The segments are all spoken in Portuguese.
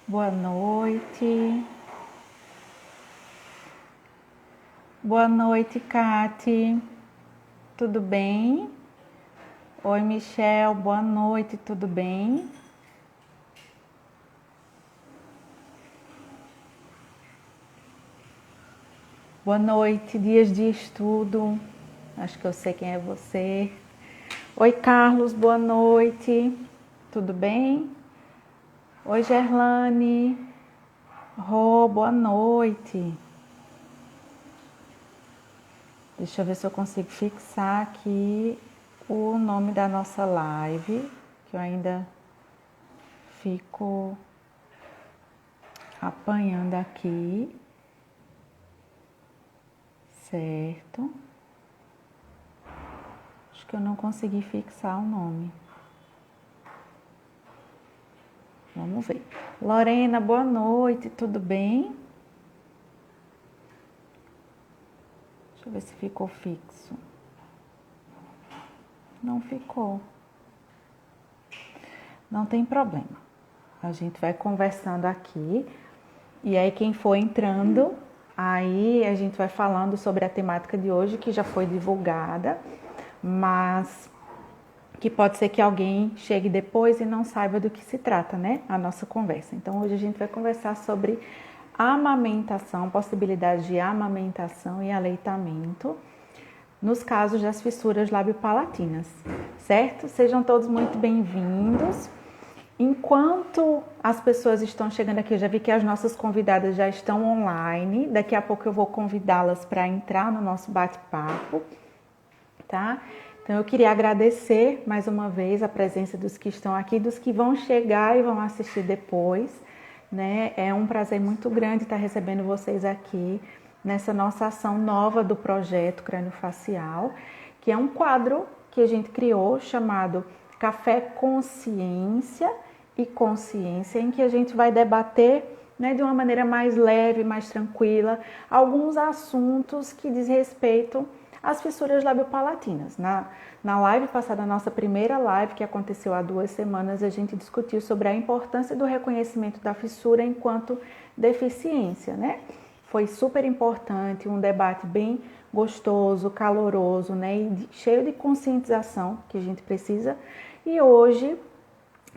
Boa noite. Boa noite, Cati. Tudo bem? Oi, Michel. Boa noite, tudo bem? Boa noite, dias de estudo. Acho que eu sei quem é você. Oi, Carlos. Boa noite. Tudo bem? Oi, Gerlane. Rô, boa noite. Deixa eu ver se eu consigo fixar aqui o nome da nossa live, que eu ainda fico apanhando aqui, certo? Acho que eu não consegui fixar o nome. Vamos ver. Lorena, boa noite, tudo bem? Deixa eu ver se ficou fixo. Não ficou. Não tem problema. A gente vai conversando aqui e aí quem for entrando, aí a gente vai falando sobre a temática de hoje que já foi divulgada, mas que pode ser que alguém chegue depois e não saiba do que se trata, né? A nossa conversa. Então hoje a gente vai conversar sobre amamentação, possibilidade de amamentação e aleitamento nos casos das fissuras labiopalatinas, certo? Sejam todos muito bem-vindos. Enquanto as pessoas estão chegando aqui, eu já vi que as nossas convidadas já estão online. Daqui a pouco eu vou convidá-las para entrar no nosso bate-papo, tá? Então eu queria agradecer mais uma vez a presença dos que estão aqui, dos que vão chegar e vão assistir depois, né? É um prazer muito grande estar recebendo vocês aqui nessa nossa ação nova do projeto Crâniofacial, que é um quadro que a gente criou chamado Café Consciência e Consciência, em que a gente vai debater, né, de uma maneira mais leve, mais tranquila, alguns assuntos que diz respeito às fissuras labiopalatinas. Na live passada, a nossa primeira live, que aconteceu há 2 semanas, a gente discutiu sobre a importância do reconhecimento da fissura enquanto deficiência, né? Foi super importante, um debate bem gostoso, caloroso, né? E cheio de conscientização que a gente precisa. E hoje,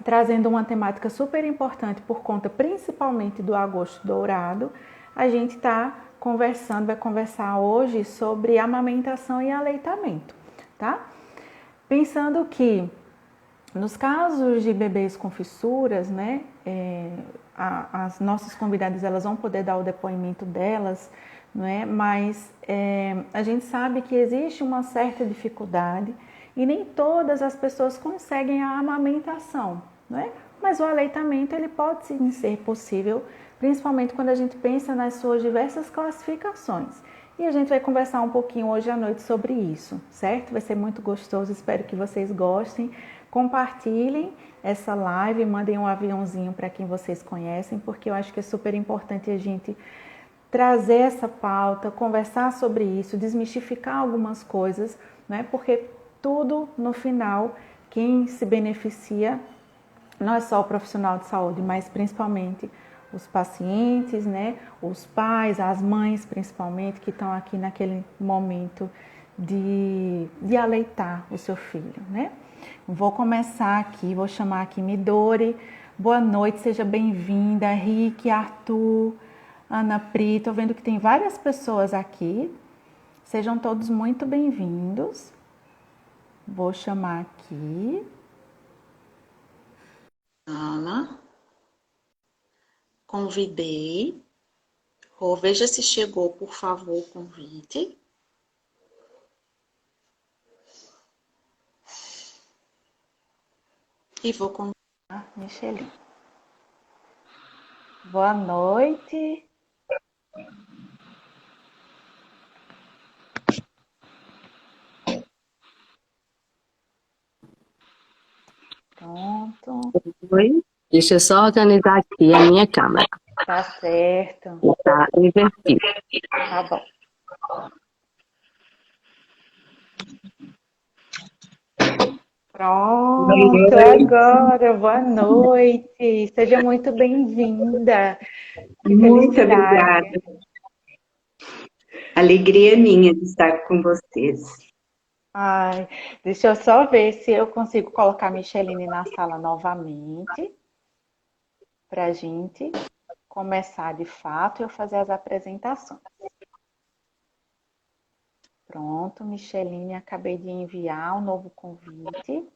trazendo uma temática super importante por conta principalmente do agosto dourado, a gente vai conversar hoje sobre amamentação e aleitamento, tá? Pensando que nos casos de bebês com fissuras, né, as nossas convidadas elas vão poder dar o depoimento delas, não é? Mas a gente sabe que existe uma certa dificuldade e nem todas as pessoas conseguem a amamentação, não é? Mas o aleitamento ele pode sim ser possível, principalmente quando a gente pensa nas suas diversas classificações. E a gente vai conversar um pouquinho hoje à noite sobre isso, certo? Vai ser muito gostoso, espero que vocês gostem. Compartilhem essa live, mandem um aviãozinho para quem vocês conhecem, porque eu acho que é super importante a gente trazer essa pauta, conversar sobre isso, desmistificar algumas coisas, né? Porque tudo no final, quem se beneficia não é só o profissional de saúde, mas principalmente os pacientes, né? Os pais, as mães principalmente, que estão aqui naquele momento de aleitar o seu filho, né? Vou começar aqui, vou chamar aqui Midori. Boa noite, seja bem-vinda. Rick, Arthur, Ana Pri, tô vendo que tem várias pessoas aqui. Sejam todos muito bem-vindos. Vou chamar aqui. Ana, convidei. Veja se chegou, por favor, o convite. E vou convidar Micheline. Boa noite. Pronto. Oi? Deixa eu só organizar aqui a minha câmera. Tá certo. Tá invertido. Tá bom. Pronto, agora, boa noite. Seja muito bem-vinda. Que Muito felicidade. obrigada. Alegria minha de estar com vocês. Ai, deixa eu só ver se eu consigo colocar a Micheline na sala novamente, para a gente começar de fato e eu fazer as apresentações. Pronto, Micheline, acabei de enviar um novo convite.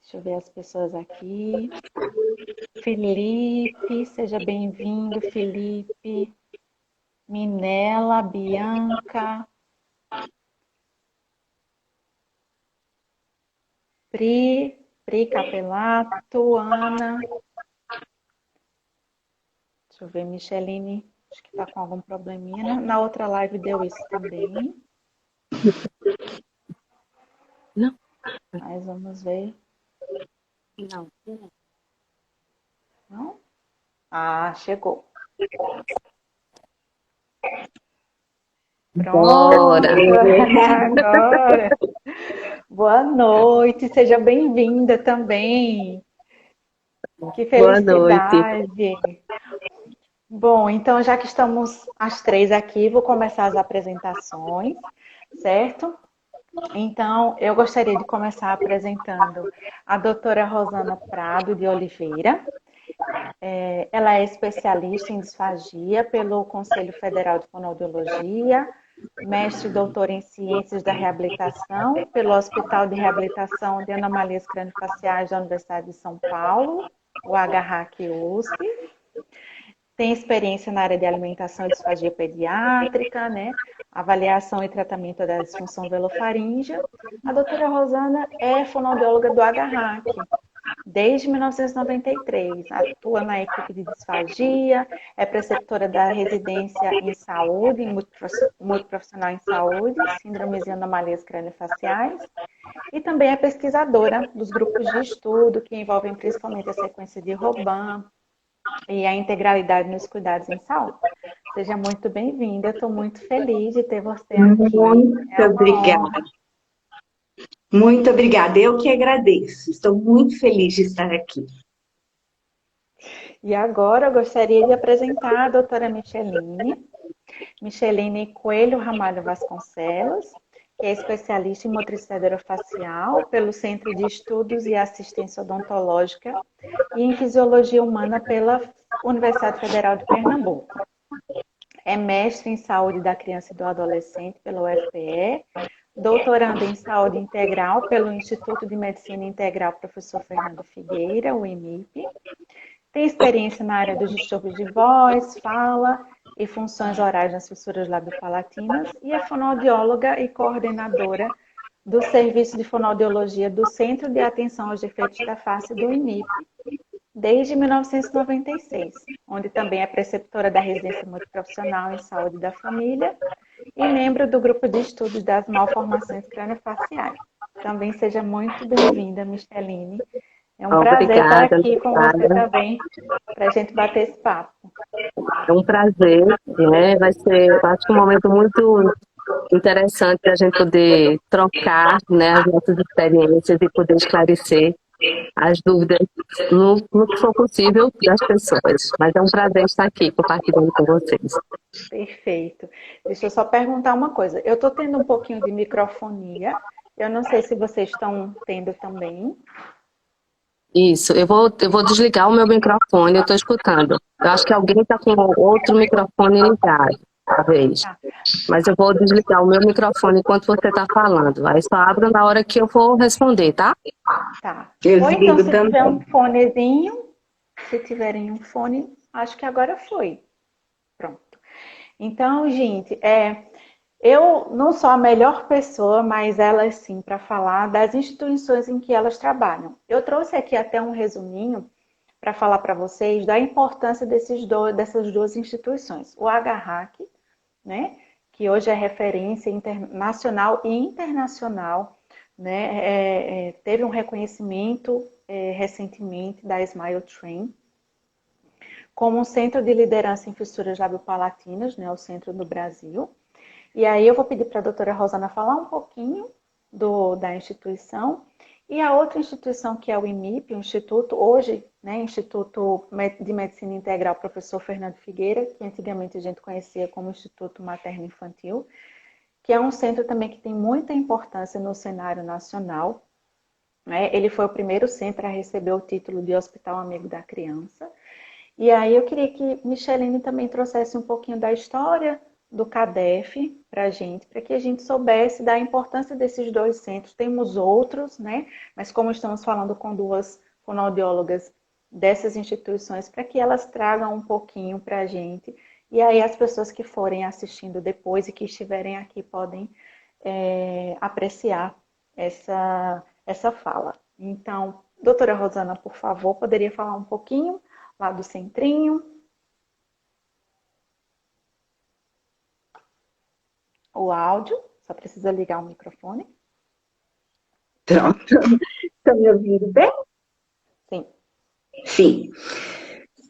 Deixa eu ver as pessoas aqui. Felipe, seja bem-vindo, Felipe. Minela, Bianca, Pri Capelato, Ana. Deixa eu ver, Micheline, acho que está com algum probleminha. Na outra live deu isso também. Não. Mas vamos ver. Não. Não? Ah, chegou. Bora. Pronto, agora. Boa noite, seja bem-vinda também. Que Boa noite. felicidade. Bom, então já que estamos as três aqui, vou começar as apresentações, certo? Então, eu gostaria de começar apresentando a doutora Rosana Prado de Oliveira. Ela é especialista em disfagia pelo Conselho Federal de Fonoaudiologia, mestre e doutora em Ciências da Reabilitação pelo Hospital de Reabilitação de Anomalias Craniofaciais da Universidade de São Paulo, o HRAC USP. Tem experiência na área de alimentação e disfagia pediátrica, né? Avaliação e tratamento da disfunção velofaríngea. A doutora Rosana é fonoaudióloga do HRAC desde 1993. Atua na equipe de disfagia, é preceptora da residência em saúde, multiprofissional em saúde, síndromes e anomalias craniofaciais. E também é pesquisadora dos grupos de estudo que envolvem principalmente a sequência de Robin, e a integralidade nos cuidados em saúde. Seja muito bem-vinda, eu estou muito feliz de ter você aqui. Muito É uma obrigada. honra. Muito obrigada. Eu que agradeço. Estou muito feliz de estar aqui. E agora eu gostaria de apresentar a doutora Micheline Coelho Ramalho Vasconcelos, que é especialista em motricidade orofacial pelo Centro de Estudos e Assistência Odontológica e em Fisiologia Humana pela Universidade Federal de Pernambuco. É mestre em Saúde da Criança e do Adolescente pela UFPE, doutorando em Saúde Integral pelo Instituto de Medicina Integral Professor Fernando Figueira, o IMIP. Tem experiência na área dos distúrbios de voz, fala e funções orais nas fissuras labiopalatinas e é fonoaudióloga e coordenadora do Serviço de Fonoaudiologia do Centro de Atenção aos Defeitos da Face do IMIP, desde 1996, onde também é preceptora da residência multiprofissional em saúde da família e membro do grupo de estudos das malformações craniofaciais. Também seja muito bem-vinda, Micheline. É um prazer estar Obrigada, aqui com você obrigada. também, para a gente bater esse papo. É um prazer, né? Vai ser, eu acho, um momento muito interessante a gente poder trocar, né, as nossas experiências e poder esclarecer as dúvidas no que for possível das pessoas. Mas é um prazer estar aqui compartilhando com vocês. Perfeito. Deixa eu só perguntar uma coisa. Eu estou tendo um pouquinho de microfonia. Eu não sei se vocês estão tendo também. Isso, eu vou desligar o meu microfone, eu estou escutando. Eu acho que alguém está com outro microfone ligado, talvez. Tá. Mas eu vou desligar o meu microfone enquanto você está falando. Aí só abro na hora que eu for responder, tá? Tá. Eu Ou então, desligo se tiver um também. fonezinho, se tiverem um fone, acho que agora foi. Pronto. Então, gente, eu não sou a melhor pessoa, mas elas sim, para falar das instituições em que elas trabalham. Eu trouxe aqui até um resuminho para falar para vocês da importância dessas duas instituições. O HRAC, né, que hoje é referência nacional e internacional, né, teve um reconhecimento recentemente da Smile Train como um centro de liderança em fissuras labiopalatinas, né, o centro do Brasil. E aí eu vou pedir para a doutora Rosana falar um pouquinho da instituição. E a outra instituição, que é o IMIP, o Instituto, hoje, né, Instituto de Medicina Integral Professor Fernando Figueira, que antigamente a gente conhecia como Instituto Materno Infantil, que é um centro também que tem muita importância no cenário nacional. Né? Ele foi o primeiro centro a receber o título de Hospital Amigo da Criança. E aí eu queria que Micheline também trouxesse um pouquinho da história do CADEF para a gente, para que a gente soubesse da importância desses dois centros. Temos outros, né? Mas como estamos falando com duas fonoaudiólogas dessas instituições, para que elas tragam um pouquinho para a gente. E aí as pessoas que forem assistindo depois e que estiverem aqui podem apreciar essa fala. Então, doutora Rosana, por favor, poderia falar um pouquinho lá do centrinho? O áudio, só precisa ligar o microfone. Pronto. Estão me ouvindo bem? Sim. Sim.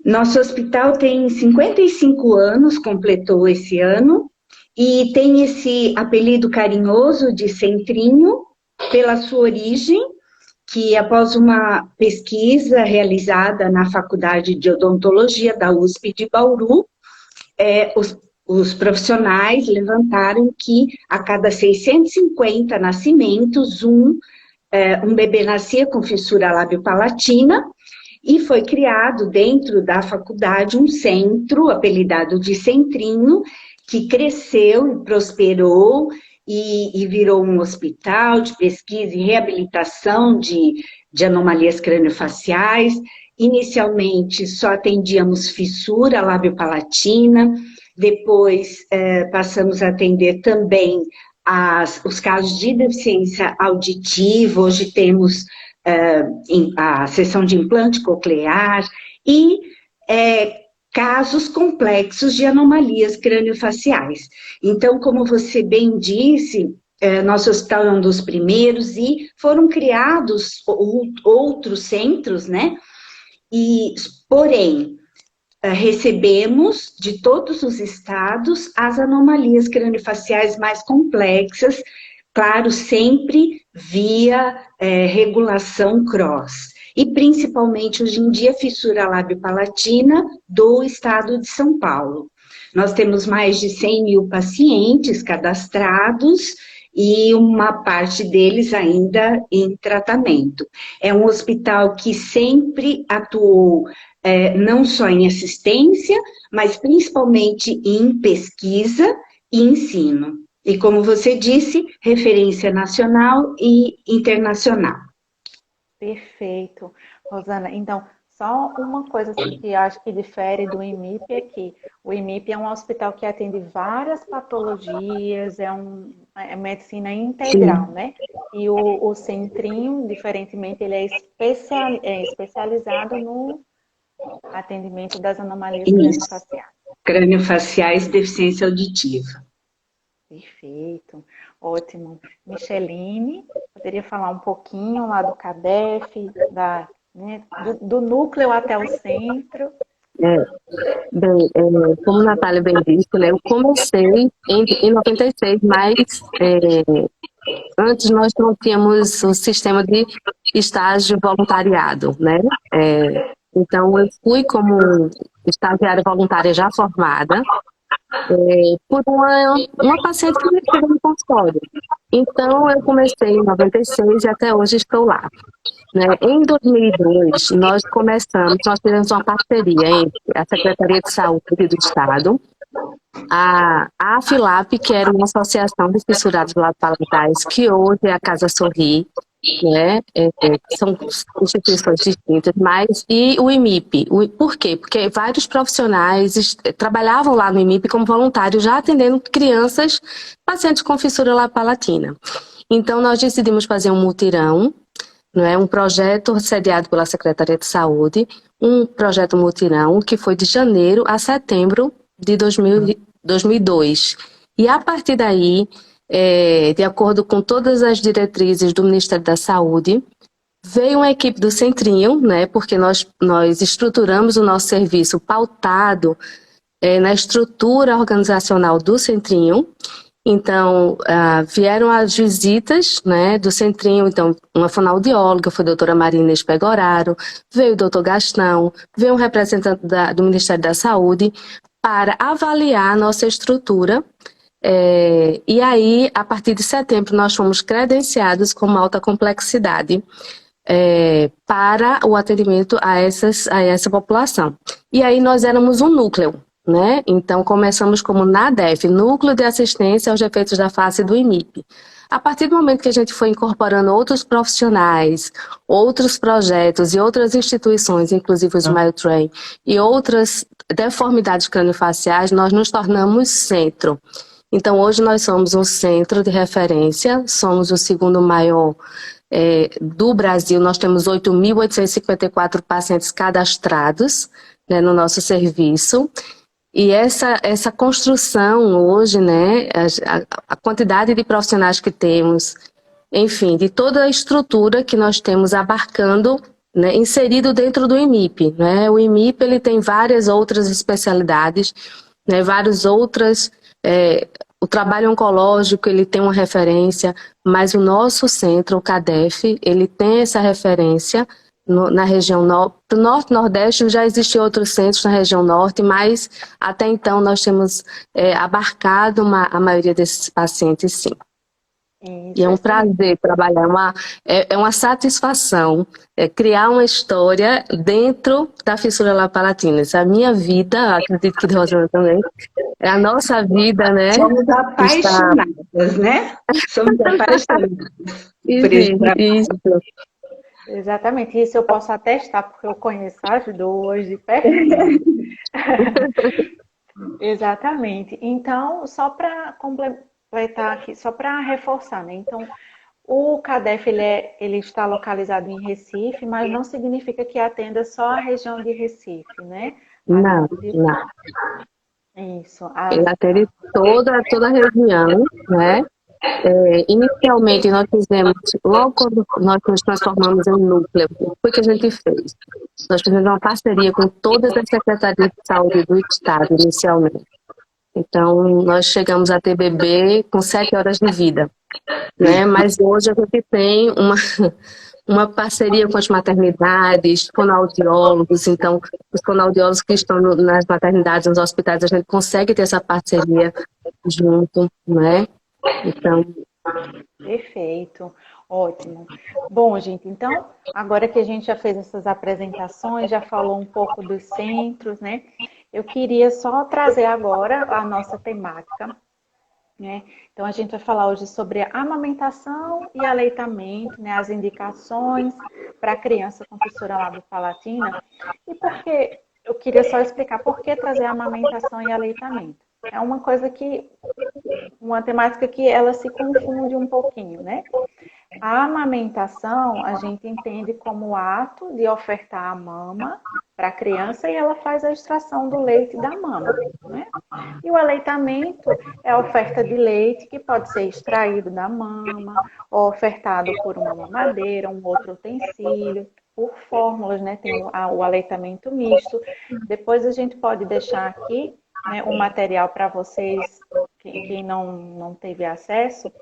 Nosso hospital tem 55 anos, completou esse ano, e tem esse apelido carinhoso de Centrinho, pela sua origem, que após uma pesquisa realizada na Faculdade de Odontologia da USP de Bauru, os profissionais levantaram que a cada 650 nascimentos, um bebê nascia com fissura lábio-palatina, e foi criado dentro da faculdade um centro, apelidado de Centrinho, que cresceu e prosperou e virou um hospital de pesquisa e reabilitação de anomalias craniofaciais. Inicialmente só atendíamos fissura lábio-palatina, depois passamos a atender também os casos de deficiência auditiva. Hoje temos a seção de implante coclear e casos complexos de anomalias craniofaciais. Então, como você bem disse, nosso hospital é um dos primeiros e foram criados outros centros, né? Porém, recebemos de todos os estados as anomalias craniofaciais mais complexas, claro, sempre via regulação CROSS. E principalmente, hoje em dia, fissura lábio-palatina do estado de São Paulo. Nós temos mais de 100 mil pacientes cadastrados e uma parte deles ainda em tratamento. É um hospital que sempre atuou não só em assistência, mas principalmente em pesquisa e ensino. E como você disse, referência nacional e internacional. Perfeito, Rosana. Então, só uma coisa assim, que eu acho que difere do IMIP é que o IMIP é um hospital que atende várias patologias, é medicina integral, né? E o Centrinho, diferentemente, ele é especializado no atendimento das anomalias craniofaciais. Craniofaciais e deficiência auditiva. Perfeito, ótimo. Micheline, poderia falar um pouquinho lá do CADEF, do núcleo até o centro? Bem, como a Natália bem disse, né, eu comecei em 96, mas antes nós não tínhamos o sistema de estágio voluntariado, né? Então eu fui como estagiária voluntária já formada, por uma paciente que me chegou no consultório. Então, eu comecei em 96 e até hoje estou lá. Né? Em 2002, nós fizemos uma parceria entre a Secretaria de Saúde do Estado, a AFILAP, que era uma associação de fissurados lábio-palatais, que hoje é a Casa Sorri, né? São instituições distintas, e o IMIP. Por quê? Porque vários profissionais trabalhavam lá no IMIP como voluntários, já atendendo crianças, pacientes com fissura lábio-palatina. Então, nós decidimos fazer um mutirão, né? Um projeto sediado pela Secretaria de Saúde, um projeto mutirão que foi de janeiro a setembro de 2002. E a partir daí, de acordo com todas as diretrizes do Ministério da Saúde, veio uma equipe do Centrinho, né, porque nós estruturamos o nosso serviço pautado na estrutura organizacional do Centrinho, Então, vieram as visitas, né, do centrinho, então, uma fonoaudióloga, foi a doutora Marina Espegoraro, veio o doutor Gastão, veio um representante do Ministério da Saúde para avaliar a nossa estrutura. E aí, a partir de setembro, nós fomos credenciados como alta complexidade para o atendimento a essa população. E aí nós éramos um núcleo, né? Então começamos como NADEF, Núcleo de Assistência aos Defeitos da Face do IMIP. A partir do momento que a gente foi incorporando outros profissionais, outros projetos e outras instituições, inclusive o Smile Train, e outras deformidades craniofaciais, nós nos tornamos centro. Então hoje nós somos um centro de referência, somos o segundo maior do Brasil. Nós temos 8.854 pacientes cadastrados, né, no nosso serviço. E essa construção hoje, né, a quantidade de profissionais que temos, enfim, de toda a estrutura que nós temos abarcando, né, inserido dentro do IMIP. Né? O IMIP ele tem várias outras especialidades, né, várias outras... O trabalho oncológico, ele tem uma referência, mas o nosso centro, o CADEF, ele tem essa referência na região norte. No norte e nordeste já existiam outros centros na região norte, mas até então nós temos abarcado a maioria desses pacientes, sim. E é um prazer trabalhar, é uma satisfação criar uma história dentro da fissura labopalatina. Essa é a minha vida, acredito que de Rosana também, é a nossa vida, né? Somos apaixonadas, né? Somos apaixonadas por esse trabalho. Isso. Exatamente, isso eu posso atestar, porque eu conheço a Jô hoje de perto. Exatamente. Então, só para completar aqui, só para reforçar, né? Então, o CADEF ele está localizado em Recife, mas não significa que atenda só a região de Recife, né? Não. Isso. Ele atende toda a região, né? Inicialmente nós fizemos, logo quando nós nos transformamos em núcleo, o que a gente fez? Nós fizemos uma parceria com todas as secretarias de saúde do estado, inicialmente. Então, nós chegamos a ter bebê com 7 horas de vida, né? Mas hoje a gente tem uma parceria com as maternidades, fonoaudiólogos. Então, os fonoaudiólogos que estão nas maternidades, nos hospitais, a gente consegue ter essa parceria junto, né? Então... Perfeito, ótimo. Bom, gente, então, agora que a gente já fez essas apresentações, já falou um pouco dos centros, né? Eu queria só trazer agora a nossa temática, né? Então, a gente vai falar hoje sobre a amamentação e aleitamento, né? As indicações para a criança com fissura labopalatina. E por que eu queria só explicar por que trazer a amamentação e aleitamento. É uma temática que ela se confunde um pouquinho, né? A amamentação, a gente entende como o ato de ofertar a mama para a criança e ela faz a extração do leite da mama, né? E o aleitamento é a oferta de leite que pode ser extraído da mama, ou ofertado por uma mamadeira, um outro utensílio, por fórmulas, né? Tem o aleitamento misto. Depois a gente pode deixar aqui, né, um material para vocês, quem não teve acesso,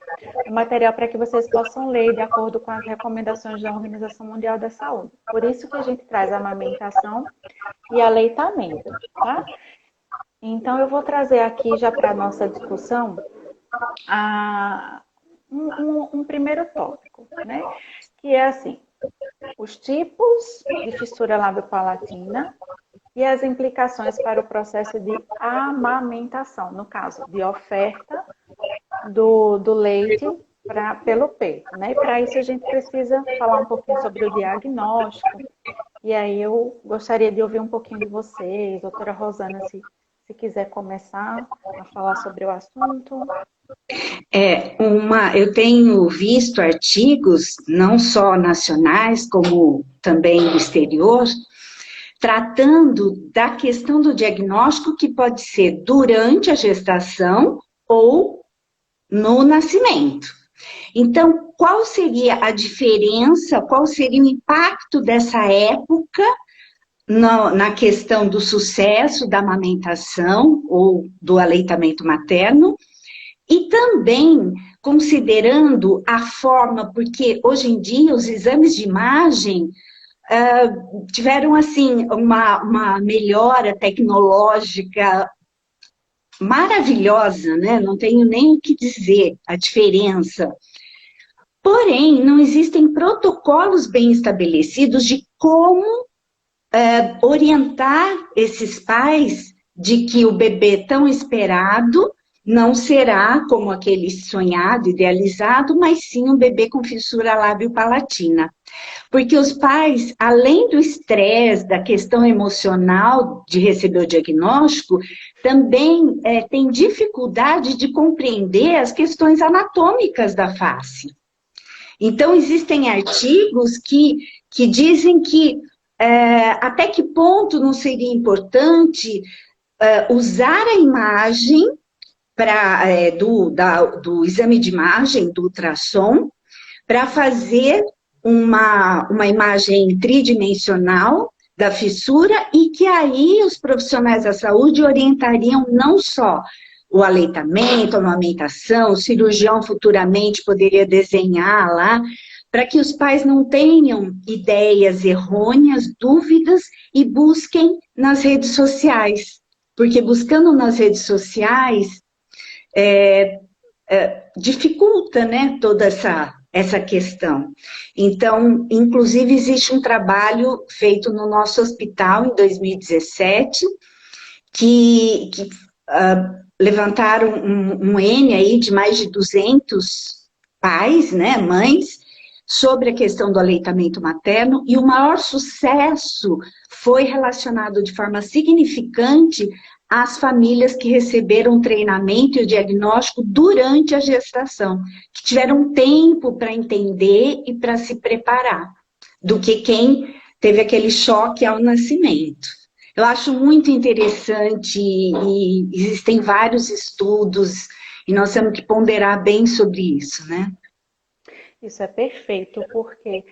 um material para que vocês possam ler de acordo com as recomendações da Organização Mundial da Saúde. Por isso que a gente traz a amamentação e aleitamento, tá? Então, eu vou trazer aqui já para a nossa discussão um primeiro tópico, né? Que é assim, os tipos de fissura labiopalatina e as implicações para o processo de amamentação, no caso, de oferta do leite pelo peito, né? E para isso a gente precisa falar um pouquinho sobre o diagnóstico, e aí eu gostaria de ouvir um pouquinho de vocês, doutora Rosana, se quiser começar a falar sobre o assunto. Eu tenho visto artigos, não só nacionais, como também do exterior, tratando da questão do diagnóstico que pode ser durante a gestação ou no nascimento. Então, qual seria a diferença, qual seria o impacto dessa época na questão do sucesso da amamentação ou do aleitamento materno e também considerando a forma, porque hoje em dia os exames de imagem tiveram, assim, uma melhora tecnológica maravilhosa, né? Não tenho nem o que dizer a diferença. Porém, não existem protocolos bem estabelecidos de como orientar esses pais de que o bebê tão esperado não será como aquele sonhado, idealizado, mas sim um bebê com fissura lábio-palatina. Porque os pais, além do estresse, da questão emocional de receber o diagnóstico, também têm dificuldade de compreender as questões anatômicas da face. Então, existem artigos que dizem que até que ponto não seria importante usar a imagem do exame de imagem, do ultrassom, para fazer uma imagem tridimensional da fissura e que aí os profissionais da saúde orientariam não só o aleitamento, a amamentação, o cirurgião futuramente poderia desenhar lá, para que os pais não tenham ideias errôneas, dúvidas e busquem nas redes sociais. Porque buscando nas redes sociais dificulta, né, toda essa questão. Então, inclusive, existe um trabalho feito no nosso hospital em 2017, que levantaram um N aí de mais de 200 pais, né, mães, sobre a questão do aleitamento materno, e o maior sucesso foi relacionado de forma significante às famílias que receberam treinamento e o diagnóstico durante a gestação, que tiveram tempo para entender e para se preparar, do que quem teve aquele choque ao nascimento. Eu acho muito interessante e existem vários estudos e nós temos que ponderar bem sobre isso, né? Isso é perfeito, porque,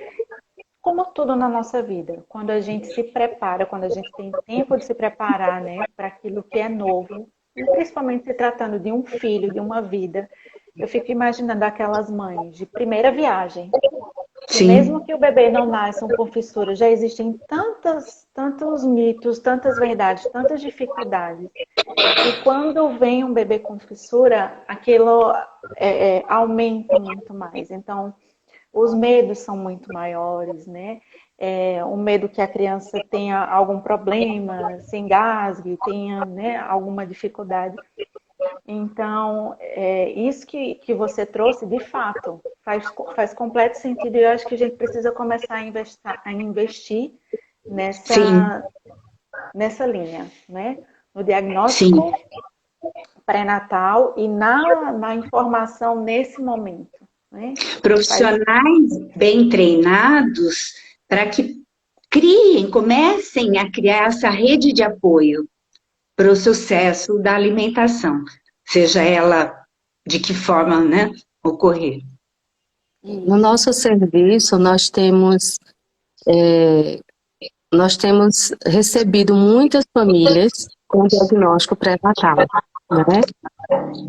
como tudo na nossa vida, quando a gente se prepara, quando a gente tem tempo de se preparar, né, para aquilo que é novo, e principalmente se tratando de um filho, de uma vida, eu fico imaginando aquelas mães de primeira viagem, que mesmo que o bebê não nasça com fissura, já existem tantos mitos, tantas verdades, tantas dificuldades. E quando vem um bebê com fissura, aquilo aumenta muito mais. Então, os medos são muito maiores, né? O medo que a criança tenha algum problema, se engasgue, tenha, né, alguma dificuldade. Então, isso que você trouxe, de fato, faz completo sentido. E eu acho que a gente precisa começar a investir nessa linha, né? No diagnóstico pré-natal e na informação nesse momento. Né? Profissionais bem treinados para que comecem a criar essa rede de apoio para o sucesso da alimentação, seja ela de que forma, né, ocorrer. No nosso serviço, nós temos recebido muitas famílias com diagnóstico pré-natal, né?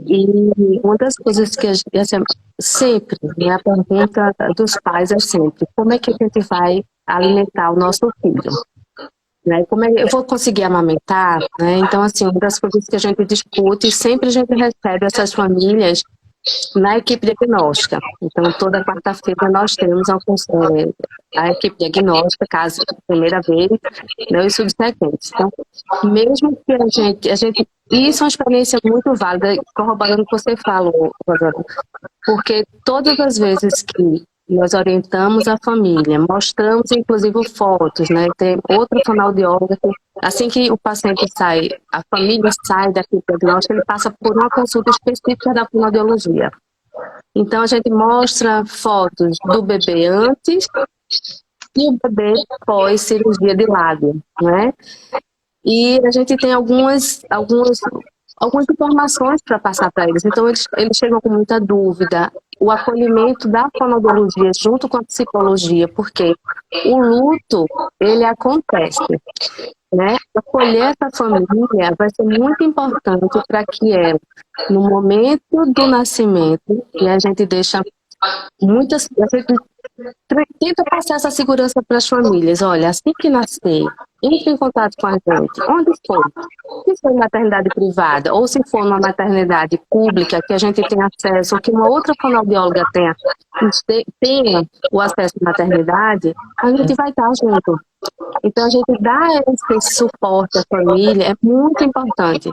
E uma das coisas que sempre, né, a pergunta dos pais é sempre, como é que a gente vai alimentar o nosso filho? Né? Como eu vou conseguir amamentar? Né? Então, assim, uma das coisas que a gente discute, sempre a gente recebe essas famílias na equipe diagnóstica. Então, toda quarta-feira nós temos a equipe diagnóstica, caso primeira vez, né, os subsequentes. Então, mesmo que a gente... Isso é uma experiência muito válida, corroborando o que você falou, Rosana, porque todas as vezes que nós orientamos a família, mostramos inclusive fotos, né? Tem outro fonoaudiólogo, assim que o paciente sai, a família sai daqui do diagnóstico, ele passa por uma consulta específica da fonoaudiologia. Então a gente mostra fotos do bebê antes e o bebê pós cirurgia de lábio, né? E a gente tem algumas informações para passar para eles. Então, eles chegam com muita dúvida. o acolhimento da fonoaudiologia junto com a psicologia, porque o luto, ele acontece, né? Acolher essa família vai ser muito importante para que ela, no momento do nascimento, e a gente deixa muitas, a gente tenta passar essa segurança para as famílias. Olha, assim que nascer, entre em contato com a gente, onde for. Se for maternidade privada ou se for uma maternidade pública, que a gente tem acesso, ou que uma outra fonoaudióloga tenha o acesso à maternidade, a gente vai estar junto. Então, a gente dar esse suporte à família é muito importante.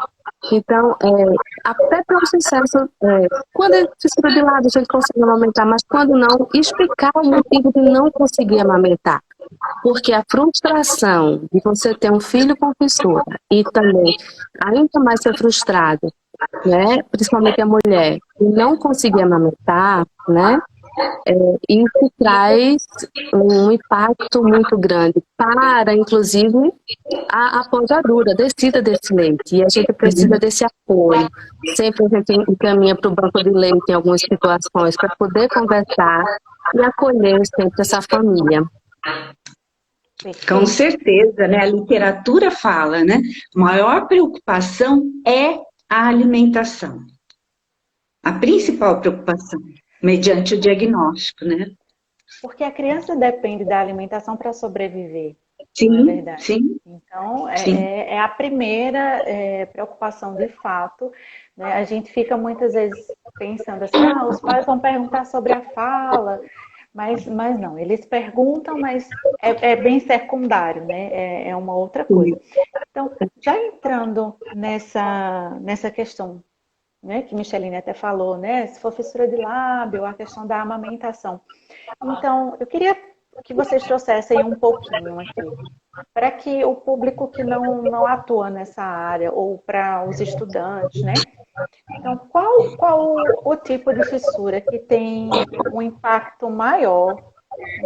Então, até para o sucesso, quando é fissura de lado, a gente consegue amamentar, mas quando não, explicar o motivo de não conseguir amamentar. Porque a frustração de você ter um filho com fissura e também, ainda mais ser frustrado, né, principalmente a mulher, e não conseguir amamentar, né, isso traz um impacto muito grande para, inclusive, a podadura, a descida desse leite. E a gente precisa desse apoio. Sempre a gente encaminha para o banco de leite em algumas situações para poder conversar e acolher sempre essa família. Com certeza, né? A literatura fala, né? A maior preocupação é a alimentação. A principal preocupação, mediante o diagnóstico, né? Porque a criança depende da alimentação para sobreviver, Sim, não é verdade? sim. Então, Sim. é a primeira preocupação de fato, né? A gente fica muitas vezes pensando assim, os pais vão perguntar sobre a fala, mas não, eles perguntam, mas é bem secundário, né? É uma outra coisa. Então, já entrando nessa questão, né, que Micheline até falou, né? Se for fissura de lábio, a questão da amamentação. Então, eu queria que vocês trouxessem um pouquinho aqui, para que o público que não atua nessa área, ou para os estudantes, né? Então, qual o tipo de fissura que tem um impacto maior,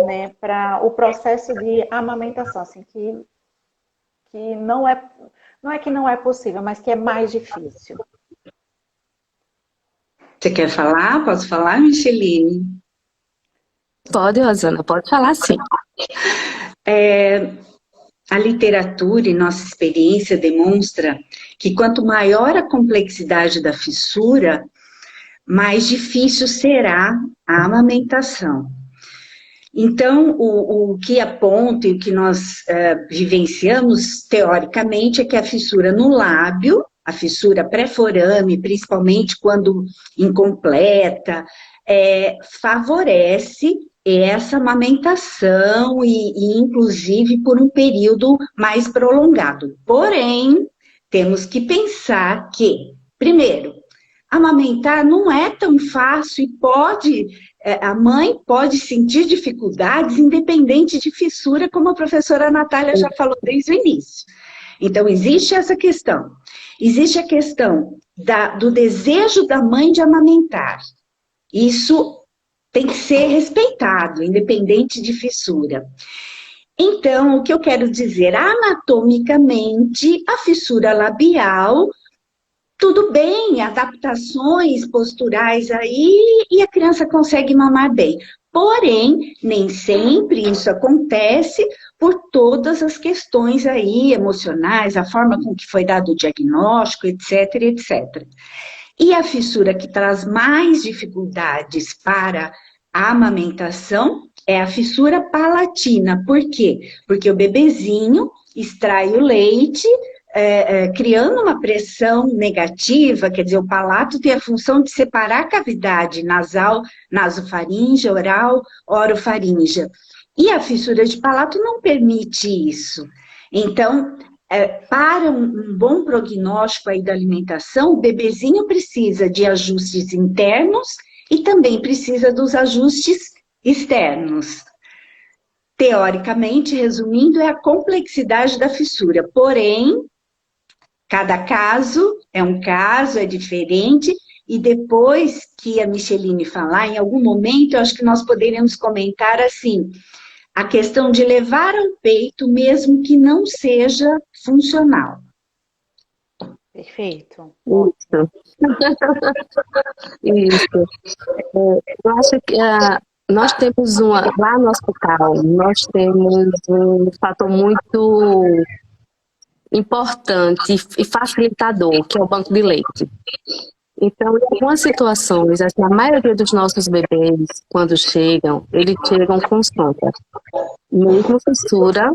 né, para o processo de amamentação, assim, que não é que não é possível, mas que é mais difícil? Você quer falar? Posso falar, Micheline? Pode, Rosana, pode falar sim. A literatura e nossa experiência demonstra que quanto maior a complexidade da fissura, mais difícil será a amamentação. Então, o que aponta e o que nós vivenciamos teoricamente é que a fissura no lábio, a fissura pré-forame, principalmente quando incompleta, favorece essa amamentação e inclusive por um período mais prolongado. Porém, temos que pensar que, primeiro, amamentar não é tão fácil e a mãe pode sentir dificuldades independente de fissura, como a professora Natália já falou desde o início. Então, existe essa questão. Existe a questão do desejo da mãe de amamentar. Isso tem que ser respeitado, independente de fissura. Então, o que eu quero dizer, anatomicamente, a fissura labial, tudo bem, adaptações posturais aí, e a criança consegue mamar bem. Porém, nem sempre isso acontece por todas as questões aí emocionais, a forma com que foi dado o diagnóstico, etc, etc. E a fissura que traz mais dificuldades para a amamentação é a fissura palatina. Por quê? Porque o bebezinho extrai o leite, criando uma pressão negativa, quer dizer, o palato tem a função de separar a cavidade nasal, nasofaríngea, oral, orofaríngea. E a fissura de palato não permite isso. Então, para um bom prognóstico aí da alimentação, o bebezinho precisa de ajustes internos e também precisa dos ajustes externos. Teoricamente, resumindo, é a complexidade da fissura. Porém, cada caso, é diferente, e depois que a Micheline falar, em algum momento, eu acho que nós poderíamos comentar assim, a questão de levar ao peito, mesmo que não seja funcional. Perfeito. Isso. Isso. Eu acho que nós temos lá no hospital, nós temos um fator muito importante e facilitador, que é o banco de leite. Então, em algumas situações, assim, a maioria dos nossos bebês, quando chegam, eles chegam com sonda, mesmo fissura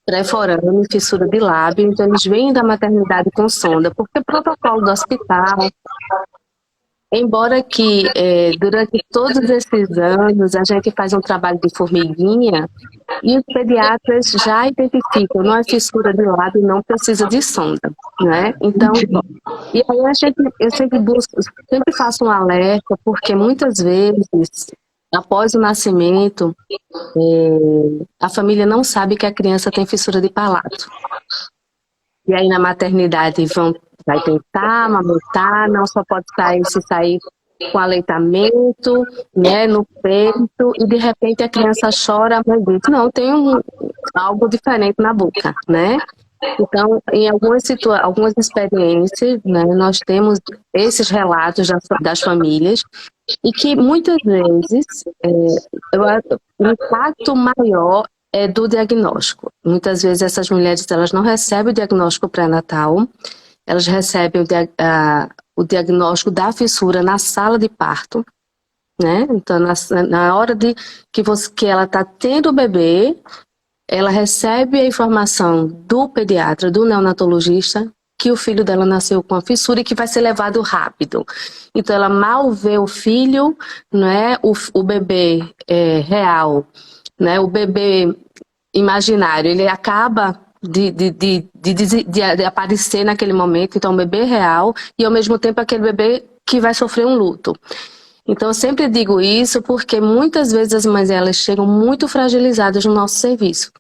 pré-forame, fissura de lábio, então eles vêm da maternidade com sonda, porque o protocolo do hospital, embora que durante todos esses anos a gente faz um trabalho de formiguinha e os pediatras já identificam, não é fissura de lábio, não precisa de sonda, né? Então, e aí eu sempre faço um alerta, porque muitas vezes, após o nascimento, a família não sabe que a criança tem fissura de palato. E aí na maternidade vai tentar amamentar, não só pode sair com aleitamento, né, no peito, e de repente a criança chora, a mãe diz, não, tem algo diferente na boca, né? Então, em algumas experiências, né, nós temos esses relatos das famílias, e que muitas vezes o impacto maior é do diagnóstico. Muitas vezes essas mulheres elas não recebem o diagnóstico pré-natal, elas recebem o diagnóstico da fissura na sala de parto, né? Então, na hora que ela está tendo o bebê, ela recebe a informação do pediatra, do neonatologista, que o filho dela nasceu com a fissura e que vai ser levado rápido. Então, ela mal vê o filho, né? O bebê real, né? O bebê imaginário, ele acaba de aparecer naquele momento, então o bebê real e ao mesmo tempo aquele bebê que vai sofrer um luto. Então eu sempre digo isso porque muitas vezes as mães elas chegam muito fragilizadas no nosso serviço.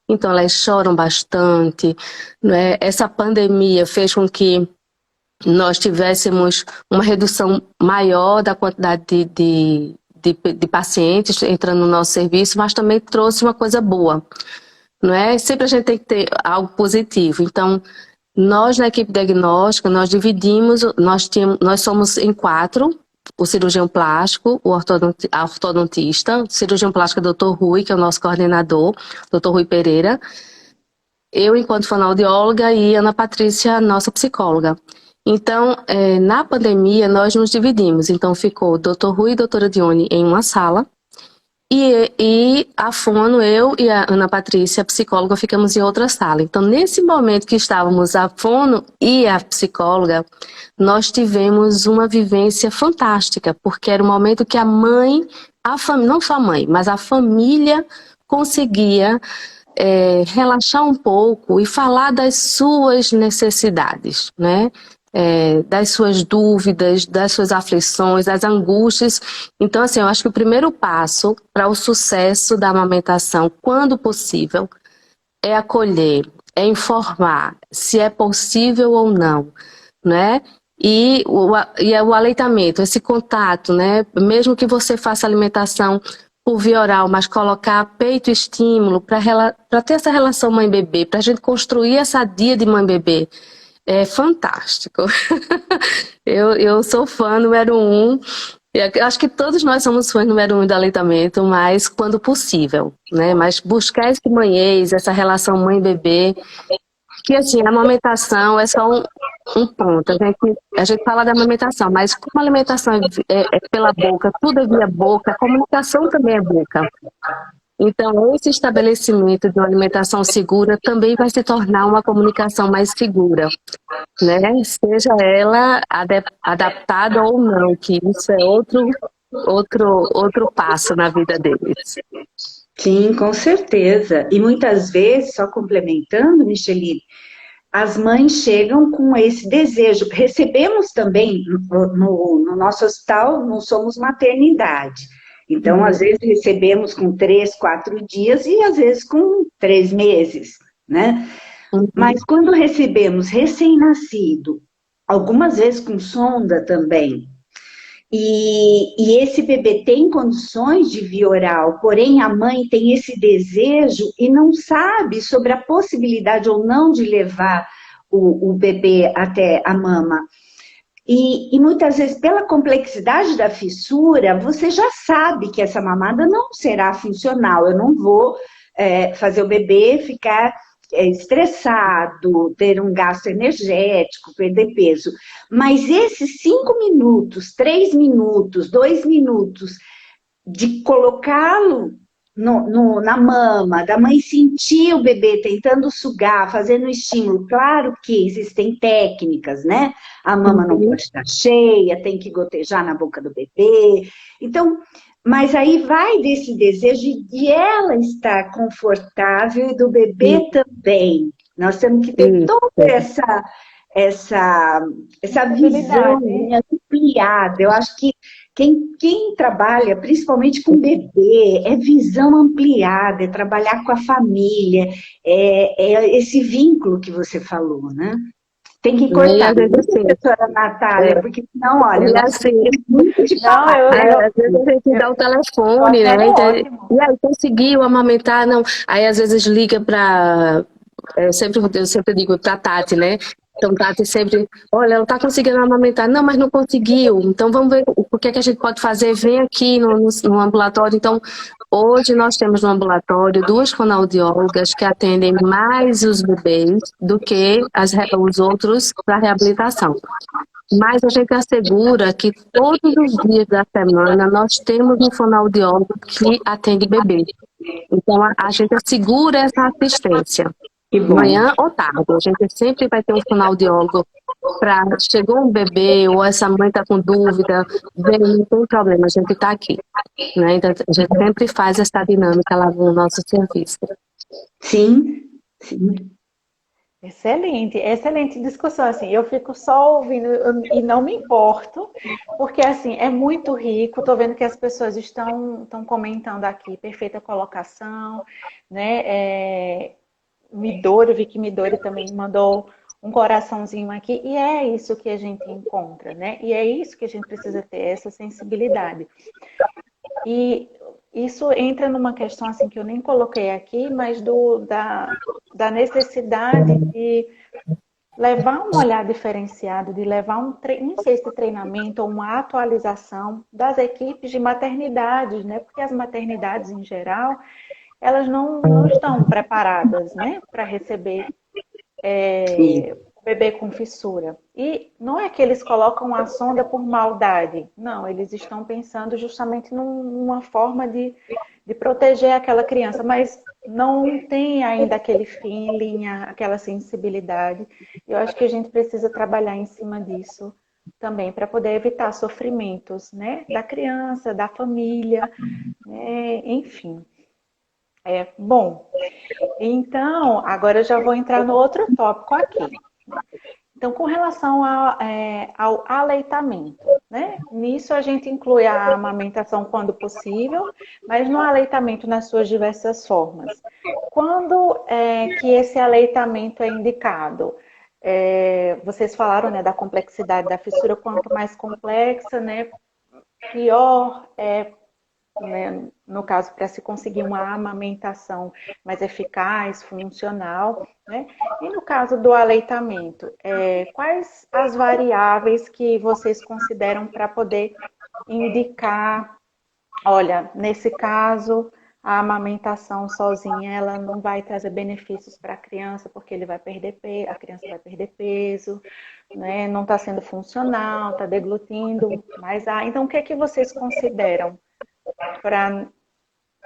Então elas choram bastante, né? Essa pandemia fez com que nós tivéssemos uma redução maior da quantidade de pacientes entrando no nosso serviço, mas também trouxe uma coisa boa, não é? Sempre a gente tem que ter algo positivo. Então, nós na equipe diagnóstica, nós dividimos, nós somos em 4, o cirurgião plástico, a ortodontista, o cirurgião plástico é o Dr. Rui, que é o nosso coordenador, Dr. Rui Pereira, eu enquanto fonoaudióloga e Ana Patrícia, nossa psicóloga. Então, na pandemia, nós nos dividimos. Então, ficou o Dr. Rui e a doutora Dione em uma sala, e a fono, eu e a Ana Patrícia, a psicóloga, ficamos em outra sala. Então, nesse momento que estávamos a fono e a psicóloga, nós tivemos uma vivência fantástica, porque era o momento que a mãe, não só a mãe, mas a família conseguia relaxar um pouco e falar das suas necessidades, né? Das suas dúvidas, das suas aflições, das angústias. Então, assim, eu acho que o primeiro passo para o sucesso da amamentação, quando possível, é acolher, é informar se é possível ou não, né? E o aleitamento, esse contato, né? Mesmo que você faça alimentação por via oral, mas colocar peito e estímulo para ter essa relação mãe-bebê, para a gente construir essa dia de mãe-bebê, é fantástico. Eu sou fã número 1. Acho que todos nós somos fãs número 1 do aleitamento, mas quando possível, né? Mas buscar esse manhês, essa relação mãe-bebê, que assim, a amamentação é só um ponto. A gente fala da amamentação, mas como a alimentação é pela boca, tudo é via boca, a comunicação também é boca. Então, esse estabelecimento de uma alimentação segura também vai se tornar uma comunicação mais segura, né? Seja ela adaptada ou não, que isso é outro passo na vida deles. Sim, com certeza. E muitas vezes, só complementando, Micheline, as mães chegam com esse desejo. Recebemos também, no nosso hospital, não somos maternidade. Então, às vezes, recebemos com 3, 4 dias e, às vezes, com 3 meses, né? Mas quando recebemos recém-nascido, algumas vezes com sonda também, e esse bebê tem condições de via oral, porém a mãe tem esse desejo e não sabe sobre a possibilidade ou não de levar o bebê até a mama. E muitas vezes, pela complexidade da fissura, você já sabe que essa mamada não será funcional. Eu não vou fazer o bebê ficar estressado, ter um gasto energético, perder peso. Mas esses 5 minutos, 3 minutos, 2 minutos de colocá-lo na mama, da mãe sentir o bebê tentando sugar, fazendo estímulo. Claro que existem técnicas, né? A mama não pode estar cheia, tem que gotejar na boca do bebê. Então, mas aí vai desse desejo de ela estar confortável e do bebê também. Nós temos que ter toda essa visão, né, ampliada. Eu acho que quem trabalha, principalmente com bebê, é visão ampliada, é trabalhar com a família, é esse vínculo que você falou, né? Tem que cortar, professora Natália, porque senão, olha, nós temos muito de falar. Às vezes a gente dá o telefone, né? E aí, conseguiu amamentar? Não. Aí, às vezes, liga para... Eu sempre digo para Tati, né? Então, Tati sempre, olha, ela está conseguindo amamentar. Não, mas não conseguiu. Então, vamos ver o que é que a gente pode fazer. Vem aqui no ambulatório. Então, hoje nós temos no ambulatório 2 fonoaudiólogas que atendem mais os bebês do que os outros para reabilitação. Mas a gente assegura que todos os dias da semana nós temos um fonoaudiólogo que atende bebê. Então, a gente assegura essa assistência. Manhã ou tarde, a gente sempre vai ter um fonoaudiólogo para chegou um bebê ou essa mãe está com dúvida, vem, não tem problema, a gente está aqui. Né? Então, a gente sempre faz essa dinâmica lá no nosso serviço. Sim. Excelente discussão, assim, eu fico só ouvindo e não me importo, porque, assim, é muito rico, tô vendo que as pessoas estão comentando aqui, perfeita colocação, né, Midori, eu vi que Midori também mandou um coraçãozinho aqui, e é isso que a gente encontra, né, e é isso que a gente precisa ter, essa sensibilidade. E isso entra numa questão assim que eu nem coloquei aqui, mas da necessidade de levar um olhar diferenciado, de levar não sei se treinamento ou uma atualização das equipes de maternidades, né? Porque as maternidades em geral, elas não estão preparadas, né, para receber bebê com fissura. E não é que eles colocam a sonda por maldade. Não, eles estão pensando justamente numa forma de proteger aquela criança, mas não tem ainda aquele feeling, aquela sensibilidade. Eu acho que a gente precisa trabalhar em cima disso também, para poder evitar sofrimentos, né, da criança, da família, né, enfim. Bom, então, agora eu já vou entrar no outro tópico aqui. Então, com relação ao aleitamento, né? Nisso a gente inclui a amamentação quando possível, mas no aleitamento nas suas diversas formas. Quando que esse aleitamento é indicado? Vocês falaram, né, da complexidade da fissura, quanto mais complexa, né, pior né, no caso, para se conseguir uma amamentação mais eficaz, funcional, né? E no caso do aleitamento, quais as variáveis que vocês consideram para poder indicar, olha, nesse caso, a amamentação sozinha, ela não vai trazer benefícios para a criança, porque a criança vai perder peso, né? Não está sendo funcional, está deglutindo mais ar. Então, o que é que vocês consideram para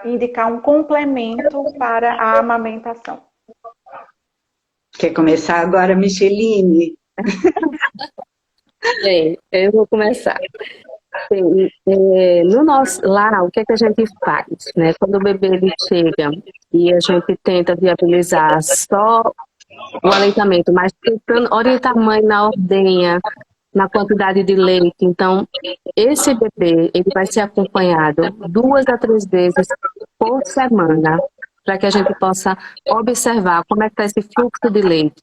indicar um complemento para a amamentação? Quer começar agora, Micheline? Eu vou começar. No nosso lá, o que é que a gente faz, né? Quando o bebê ele chega e a gente tenta viabilizar só o aleitamento, mas tentando orientar a mãe na ordenha, na quantidade de leite. Então, esse bebê ele vai ser acompanhado 2 a 3 vezes por semana, para que a gente possa observar como é que está esse fluxo de leite,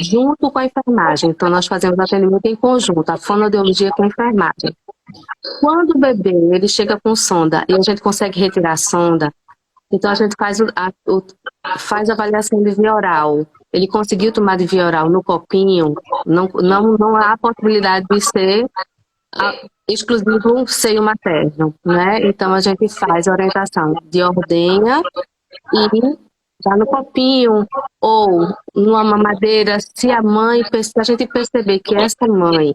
junto com a enfermagem. Então, nós fazemos atendimento em conjunto, a fonoaudiologia com a enfermagem. Quando o bebê ele chega com sonda e a gente consegue retirar a sonda, então a gente faz a avaliação de via oral. ele conseguiu tomar de via oral no copinho, não há possibilidade de ser exclusivo seio materno, né? Então a gente faz a orientação de ordenha e já no copinho ou numa mamadeira, se a gente perceber que essa mãe,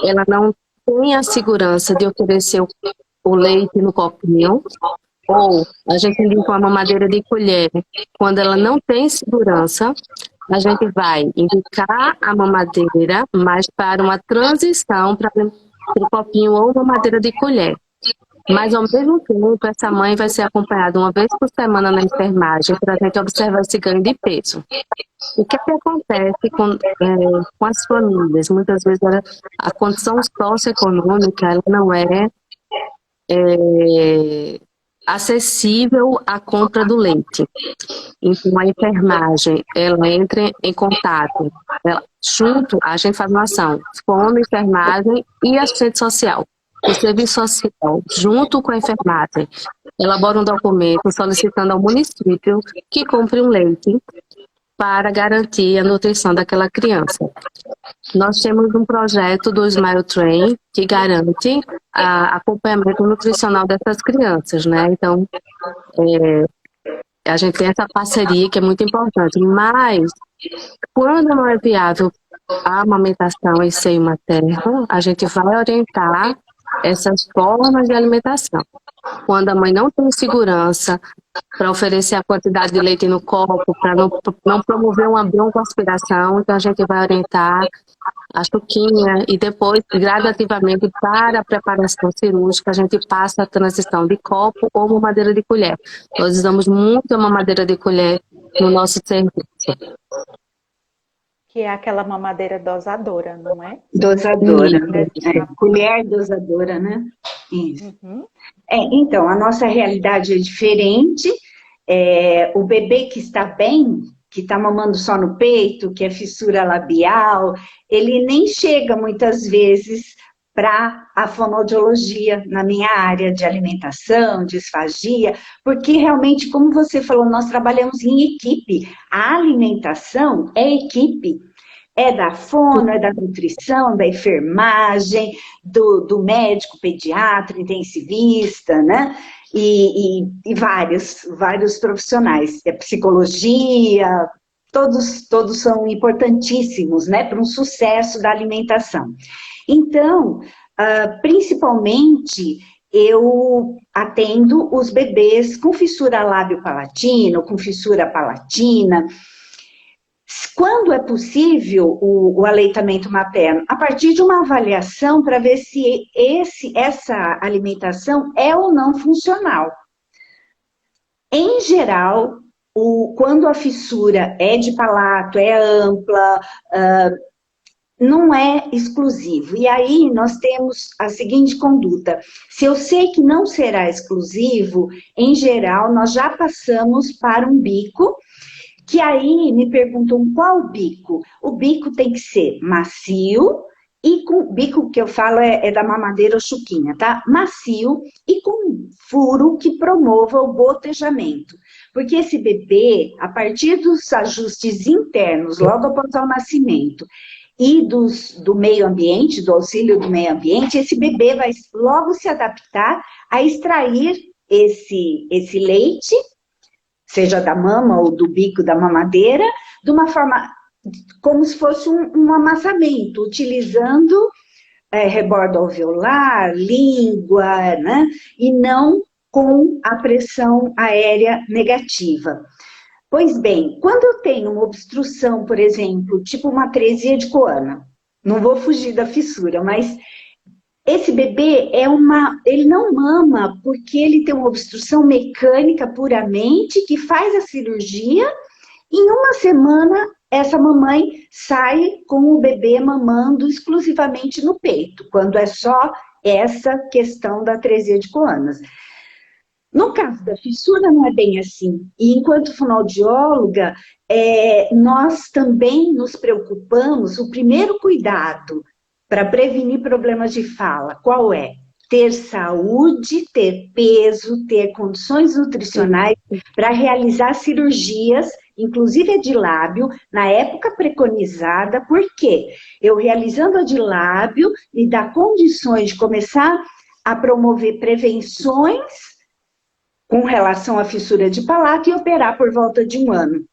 ela não tem a segurança de oferecer o leite no copinho, ou a gente indica uma mamadeira de colher, quando ela não tem segurança, a gente vai indicar a mamadeira, mas para uma transição para o copinho ou mamadeira de colher. Mas, ao mesmo tempo, essa mãe vai ser acompanhada uma vez por semana na enfermagem para a gente observar esse ganho de peso. O que é que acontece com as famílias? Muitas vezes a condição socioeconômica ela não é acessível à compra do leite. Então, a enfermagem, ela entra em contato. Junto, a gente faz uma ação, fono, enfermagem e assistente social. O serviço social, junto com a enfermagem, elabora um documento solicitando ao município que compre um leite para garantir a nutrição daquela criança. Nós temos um projeto do Smile Train que garante acompanhamento nutricional dessas crianças, né? Então, a gente tem essa parceria que é muito importante, mas quando não é viável a amamentação em seio materno, a gente vai orientar essas formas de alimentação. Quando a mãe não tem segurança para oferecer a quantidade de leite no copo, para não promover uma broncoaspiração, então a gente vai orientar a chuquinha e depois, gradativamente, para a preparação cirúrgica, a gente passa a transição de copo ou mamadeira de colher. Nós usamos muito a mamadeira de colher no nosso serviço. Que é aquela mamadeira dosadora, não é? Dosadora. Colher dosadora, né? Isso. Uhum. Então, a nossa realidade é diferente. O bebê que está bem, que está mamando só no peito, que é fissura labial, ele nem chega muitas vezes para a fonoaudiologia na minha área de alimentação, disfagia, porque realmente, como você falou, nós trabalhamos em equipe. A alimentação é equipe. É da fono, é da nutrição, da enfermagem, do médico pediatra, intensivista, né? E vários profissionais. Psicologia, todos são importantíssimos, né? Para um sucesso da alimentação. Então, principalmente, eu atendo os bebês com fissura lábio-palatino, com fissura palatina. Quando é possível o aleitamento materno? A partir de uma avaliação para ver se essa alimentação é ou não funcional. Em geral, quando a fissura é de palato, é ampla, não é exclusivo. E aí nós temos a seguinte conduta. Se eu sei que não será exclusivo, em geral, nós já passamos para um bico, que aí me perguntam qual bico. O bico tem que ser macio, e com bico que eu falo é da mamadeira ou chuquinha, tá? Macio e com furo que promova o gotejamento. Porque esse bebê, a partir dos ajustes internos, logo após o nascimento, e do meio ambiente, do auxílio do meio ambiente, esse bebê vai logo se adaptar a extrair esse leite, seja da mama ou do bico da mamadeira, de uma forma como se fosse um amassamento, utilizando rebordo alveolar, língua, né? E não com a pressão aérea negativa. Pois bem, quando eu tenho uma obstrução, por exemplo, tipo uma atresia de Coana, não vou fugir da fissura, mas esse bebê ele não mama porque ele tem uma obstrução mecânica puramente, que faz a cirurgia, e em uma semana essa mamãe sai com o bebê mamando exclusivamente no peito, quando é só essa questão da atresia de Coanas. No caso da fissura não é bem assim. E enquanto fonoaudióloga, nós também nos preocupamos, o primeiro cuidado para prevenir problemas de fala, qual é? ter saúde, ter peso, ter condições nutricionais para realizar cirurgias, inclusive a de lábio, na época preconizada, porque eu realizando a de lábio me dá condições de começar a promover prevenções com relação à fissura de palato e operar por volta de 1 ano.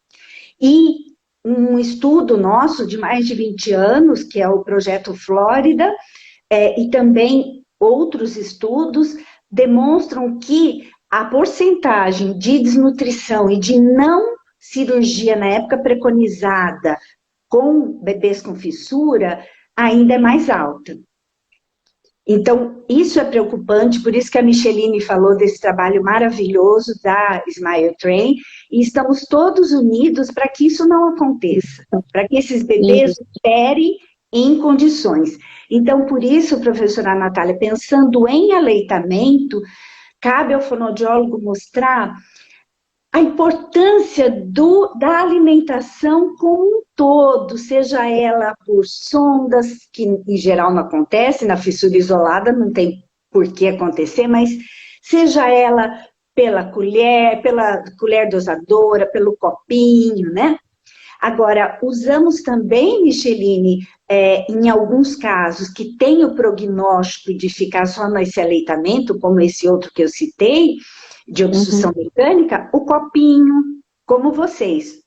E um estudo nosso de mais de 20 anos, que é o Projeto Flórida, e também outros estudos demonstram que a porcentagem de desnutrição e de não cirurgia na época preconizada com bebês com fissura ainda é mais alta. Então, isso é preocupante, por isso que a Micheline falou desse trabalho maravilhoso da Smile Train, e estamos todos unidos para que isso não aconteça, para que esses bebês operem em condições. Então, por isso, professora Natália, pensando em aleitamento, cabe ao fonoaudiólogo mostrar a importância da alimentação como um todo, seja ela por sondas, que em geral não acontece, na fissura isolada não tem por que acontecer, mas seja ela pela colher dosadora, pelo copinho, né? Agora, usamos também, Micheline, em alguns casos que tem o prognóstico de ficar só nesse aleitamento, como esse outro que eu citei, de obstrução mecânica, o copinho, como vocês,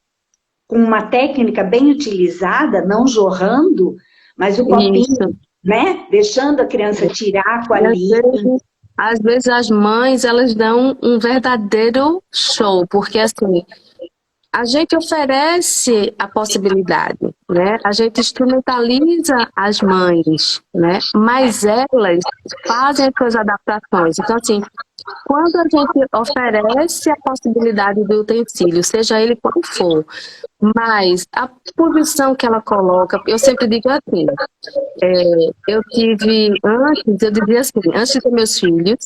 com uma técnica bem utilizada, não jorrando, mas o copinho, né, deixando a criança tirar com a linha. Às vezes as mães, elas dão um verdadeiro show, porque assim, a gente oferece a possibilidade, né? A gente instrumentaliza as mães, né? Mas elas fazem as suas adaptações. Então, assim, quando a gente oferece a possibilidade do utensílio, seja ele qual for, mas a posição que ela coloca, eu sempre digo assim, eu dizia assim, antes de ter meus filhos,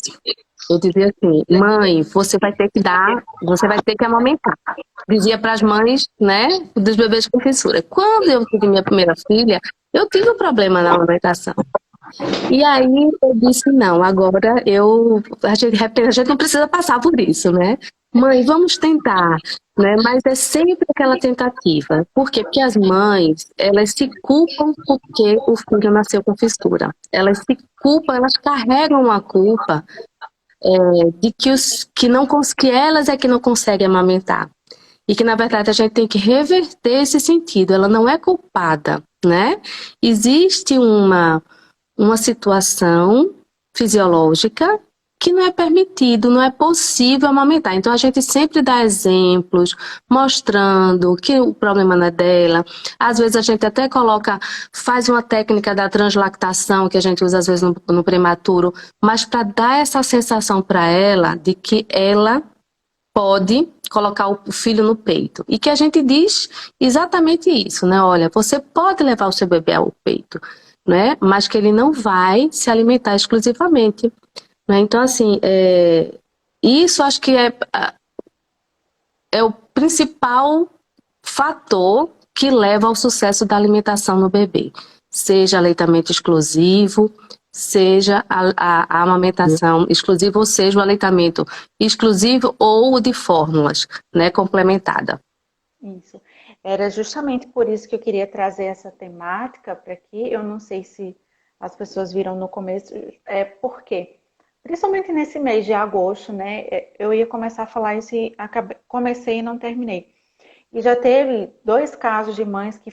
eu dizia assim, mãe, você vai ter que amamentar. Dizia para as mães, né, dos bebês com fissura. Quando eu tive minha primeira filha, eu tive um problema na amamentação. E aí eu disse, não, agora a gente não precisa passar por isso, né? Mãe, vamos tentar, né? Mas é sempre aquela tentativa. Por quê? Porque as mães, elas se culpam porque o filho nasceu com fissura. Elas se culpam, elas carregam a culpa de que elas é que não conseguem amamentar. E que, na verdade, a gente tem que reverter esse sentido. Ela não é culpada, né? Existe uma situação fisiológica que não é permitido, não é possível amamentar. Então, a gente sempre dá exemplos, mostrando que o problema não é dela. Às vezes, a gente até faz uma técnica da translactação, que a gente usa, às vezes, no prematuro, mas para dar essa sensação para ela de que ela pode colocar o filho no peito. E que a gente diz exatamente isso, né? Olha, você pode levar o seu bebê ao peito, né? Mas que ele não vai se alimentar exclusivamente. Né? Então, assim, isso acho que é o principal fator que leva ao sucesso da alimentação no bebê. Seja aleitamento exclusivo, seja a amamentação exclusiva, ou seja o aleitamento exclusivo ou de fórmulas, né, complementada. Isso. Era justamente por isso que eu queria trazer essa temática para aqui. Eu não sei se as pessoas viram no começo, por quê? Principalmente nesse mês de agosto, né? Eu ia começar a falar isso e comecei e não terminei. E já teve 2 casos de mães que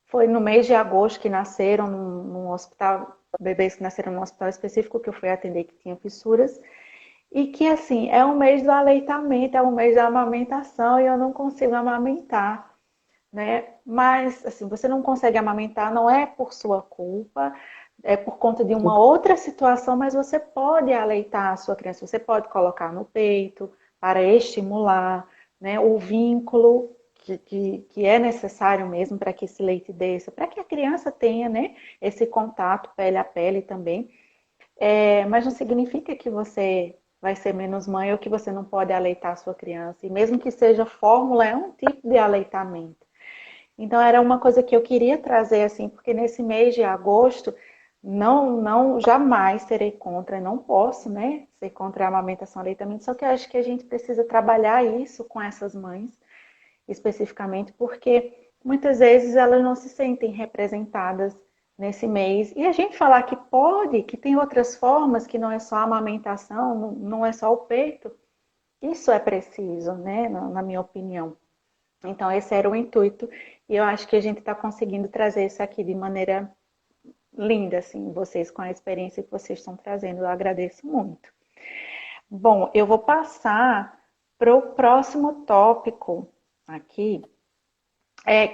foi no mês de agosto que nasceram num hospital, bebês que nasceram num hospital específico que eu fui atender que tinha fissuras. E que, assim, é um mês do aleitamento, é um mês da amamentação e eu não consigo amamentar, né? Mas, assim, você não consegue amamentar, não é por sua culpa, é por conta de uma outra situação, mas você pode aleitar a sua criança, você pode colocar no peito para estimular, né, o vínculo que é necessário mesmo para que esse leite desça, para que a criança tenha, né, esse contato pele a pele também. Mas não significa que você vai ser menos mãe ou que você não pode aleitar a sua criança. E mesmo que seja fórmula, é um tipo de aleitamento. Então, era uma coisa que eu queria trazer, assim, porque nesse mês de agosto, não, jamais serei contra, não posso, né, ser contra a amamentação e aleitamento, só que eu acho que a gente precisa trabalhar isso com essas mães, especificamente, porque muitas vezes elas não se sentem representadas nesse mês. E a gente falar que pode, que tem outras formas, que não é só a amamentação, não é só o peito, isso é preciso, né, na minha opinião. Então, esse era o intuito, e eu acho que a gente está conseguindo trazer isso aqui de maneira linda, assim, vocês com a experiência que vocês estão trazendo, eu agradeço muito. Bom, eu vou passar para o próximo tópico aqui,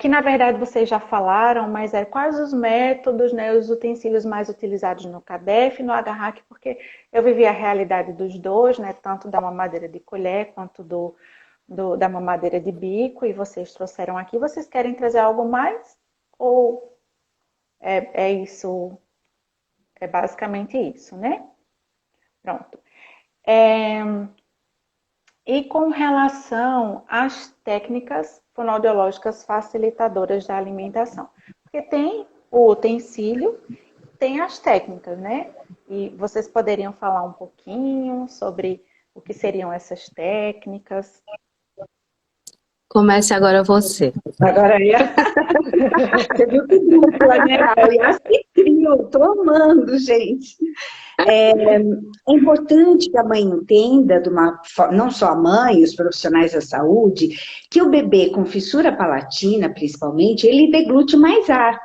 que na verdade vocês já falaram, mas quais os métodos, né, os utensílios mais utilizados no CADEF e no HRAC, porque eu vivi a realidade dos dois, né, tanto da mamadeira de colher quanto da mamadeira de bico, e vocês trouxeram aqui. Vocês querem trazer algo mais? Ou é isso? É basicamente isso, né? Pronto. E com relação às técnicas fonoaudiológicas facilitadoras da alimentação. Porque tem o utensílio, tem as técnicas, né? E vocês poderiam falar um pouquinho sobre o que seriam essas técnicas? Comece agora você. Agora você viu que dupla, né? Eu tô amando, gente. É importante que a mãe entenda, não só a mãe, os profissionais da saúde, que o bebê com fissura palatina, principalmente, ele deglute mais ar.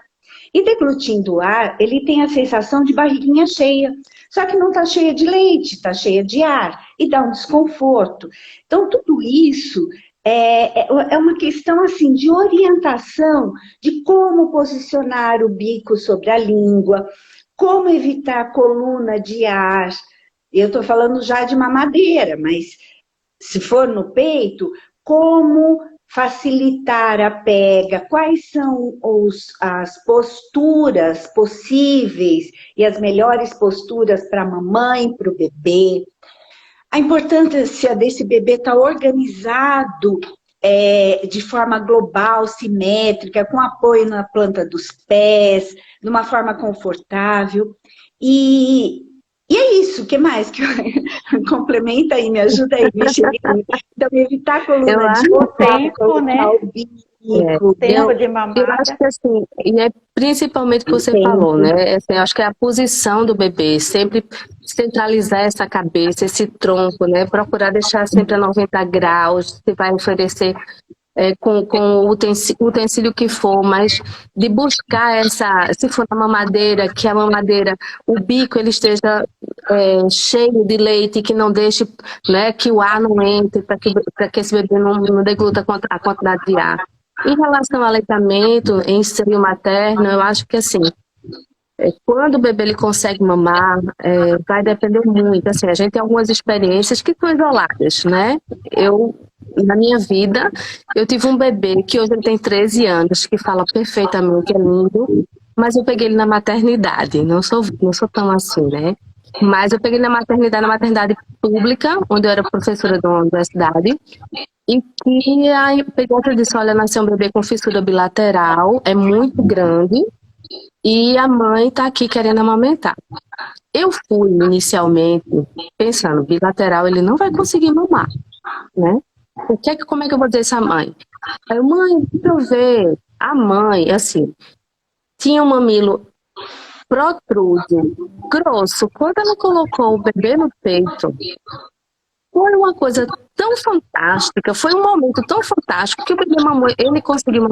E deglutindo ar, ele tem a sensação de barriguinha cheia. Só que não está cheia de leite, está cheia de ar. E dá um desconforto. Então, tudo isso é uma questão assim de orientação de como posicionar o bico sobre a língua, como evitar a coluna de ar. Eu estou falando já de mamadeira, mas se for no peito, como facilitar a pega, quais são as posturas possíveis e as melhores posturas para a mamãe, para o bebê. A importância desse bebê estar organizado de forma global, simétrica, com apoio na planta dos pés, de uma forma confortável. E é isso, o que mais? Complementa aí, me ajuda aí, Micheline. Então, evitar a coluna de tempo, né? O bico, tempo de mamada. Eu acho que assim, e é principalmente o que você falou, né? Assim, eu acho que é a posição do bebê, sempre centralizar essa cabeça, esse tronco, né? Procurar deixar sempre a 90 graus, você vai oferecer com o utensílio que for, mas de buscar se for na mamadeira, que a mamadeira, o bico ele esteja cheio de leite, que não deixe, né, que o ar não entre, para que esse bebê não degluta a quantidade de ar. Em relação ao aleitamento em seio materno, eu acho que assim, quando o bebê ele consegue mamar, vai depender muito. Assim, a gente tem algumas experiências que são isoladas, né? Na minha vida, eu tive um bebê que hoje ele tem 13 anos, que fala perfeitamente, é lindo, mas eu peguei ele na maternidade, não sou tão assim, né? Mas eu peguei na maternidade pública, onde eu era professora de uma universidade, e que a pediatra disse, olha, nasceu um bebê com fissura bilateral, é muito grande, e a mãe está aqui querendo amamentar. Eu fui inicialmente pensando, bilateral ele não vai conseguir mamar, né? Como é que eu vou dizer isso à mãe? Aí, mãe, deixa eu ver. A mãe, assim, tinha um mamilo protruso, grosso. Quando ela colocou o bebê no peito, foi uma coisa tão fantástica, foi um momento tão fantástico que o bebê mamou, ele conseguiu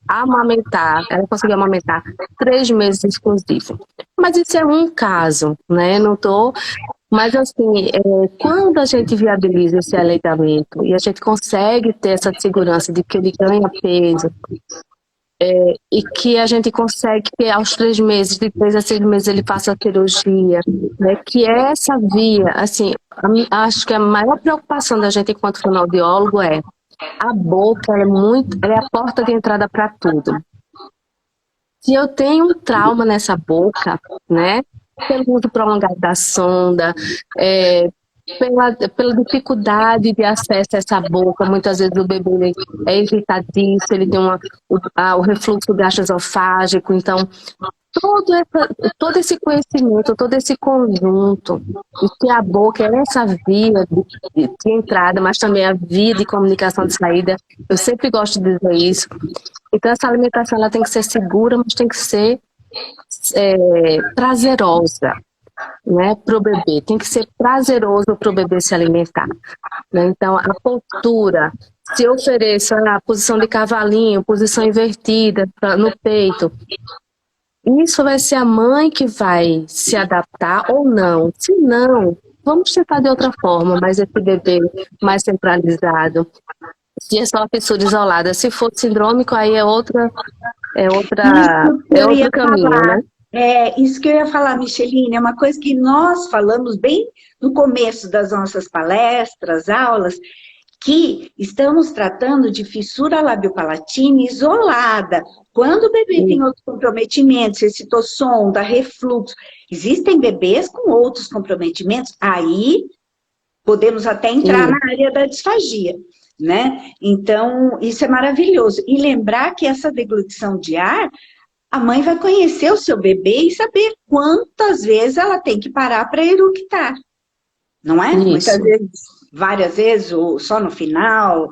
amamentar, ela conseguiu amamentar 3 meses exclusivo. Mas isso é um caso, né? Mas assim, quando a gente viabiliza esse aleitamento e a gente consegue ter essa segurança de que ele ganha peso, e que a gente consegue que aos 3 meses, de 3 a 6 meses ele faça a cirurgia, né, que essa via, assim, acho que a maior preocupação da gente enquanto fonoaudiólogo a boca é a porta de entrada para tudo. Se eu tenho um trauma nessa boca, né, pelo uso prolongado da sonda, pela dificuldade de acesso a essa boca, muitas vezes o bebê é irritadiço, ele tem o refluxo gastroesofágico, então todo esse conhecimento, todo esse conjunto, e que a boca é essa via de entrada, mas também a via de comunicação de saída, eu sempre gosto de dizer isso. Então, essa alimentação ela tem que ser segura, mas tem que ser prazerosa, né, para o bebê. Tem que ser prazeroso para o bebê se alimentar. Né? Então, a postura, se eu ofereço a posição de cavalinho, posição invertida no peito, isso vai ser a mãe que vai se adaptar ou não. Se não, vamos tentar de outra forma, mas esse bebê mais centralizado. Se é só fissura isolada, se for sindrômico, aí é outro caminho, né? Isso que eu ia falar, Micheline, é uma coisa que nós falamos bem no começo das nossas palestras, aulas, que estamos tratando de fissura labiopalatina isolada. Quando o bebê tem outros comprometimentos, excitosonda, refluxo, existem bebês com outros comprometimentos, aí podemos até entrar na área da disfagia, né? Então, isso é maravilhoso. E lembrar que essa deglutição de ar, a mãe vai conhecer o seu bebê e saber quantas vezes ela tem que parar para eructar. Não é? Isso. Muitas vezes, várias vezes, ou só no final.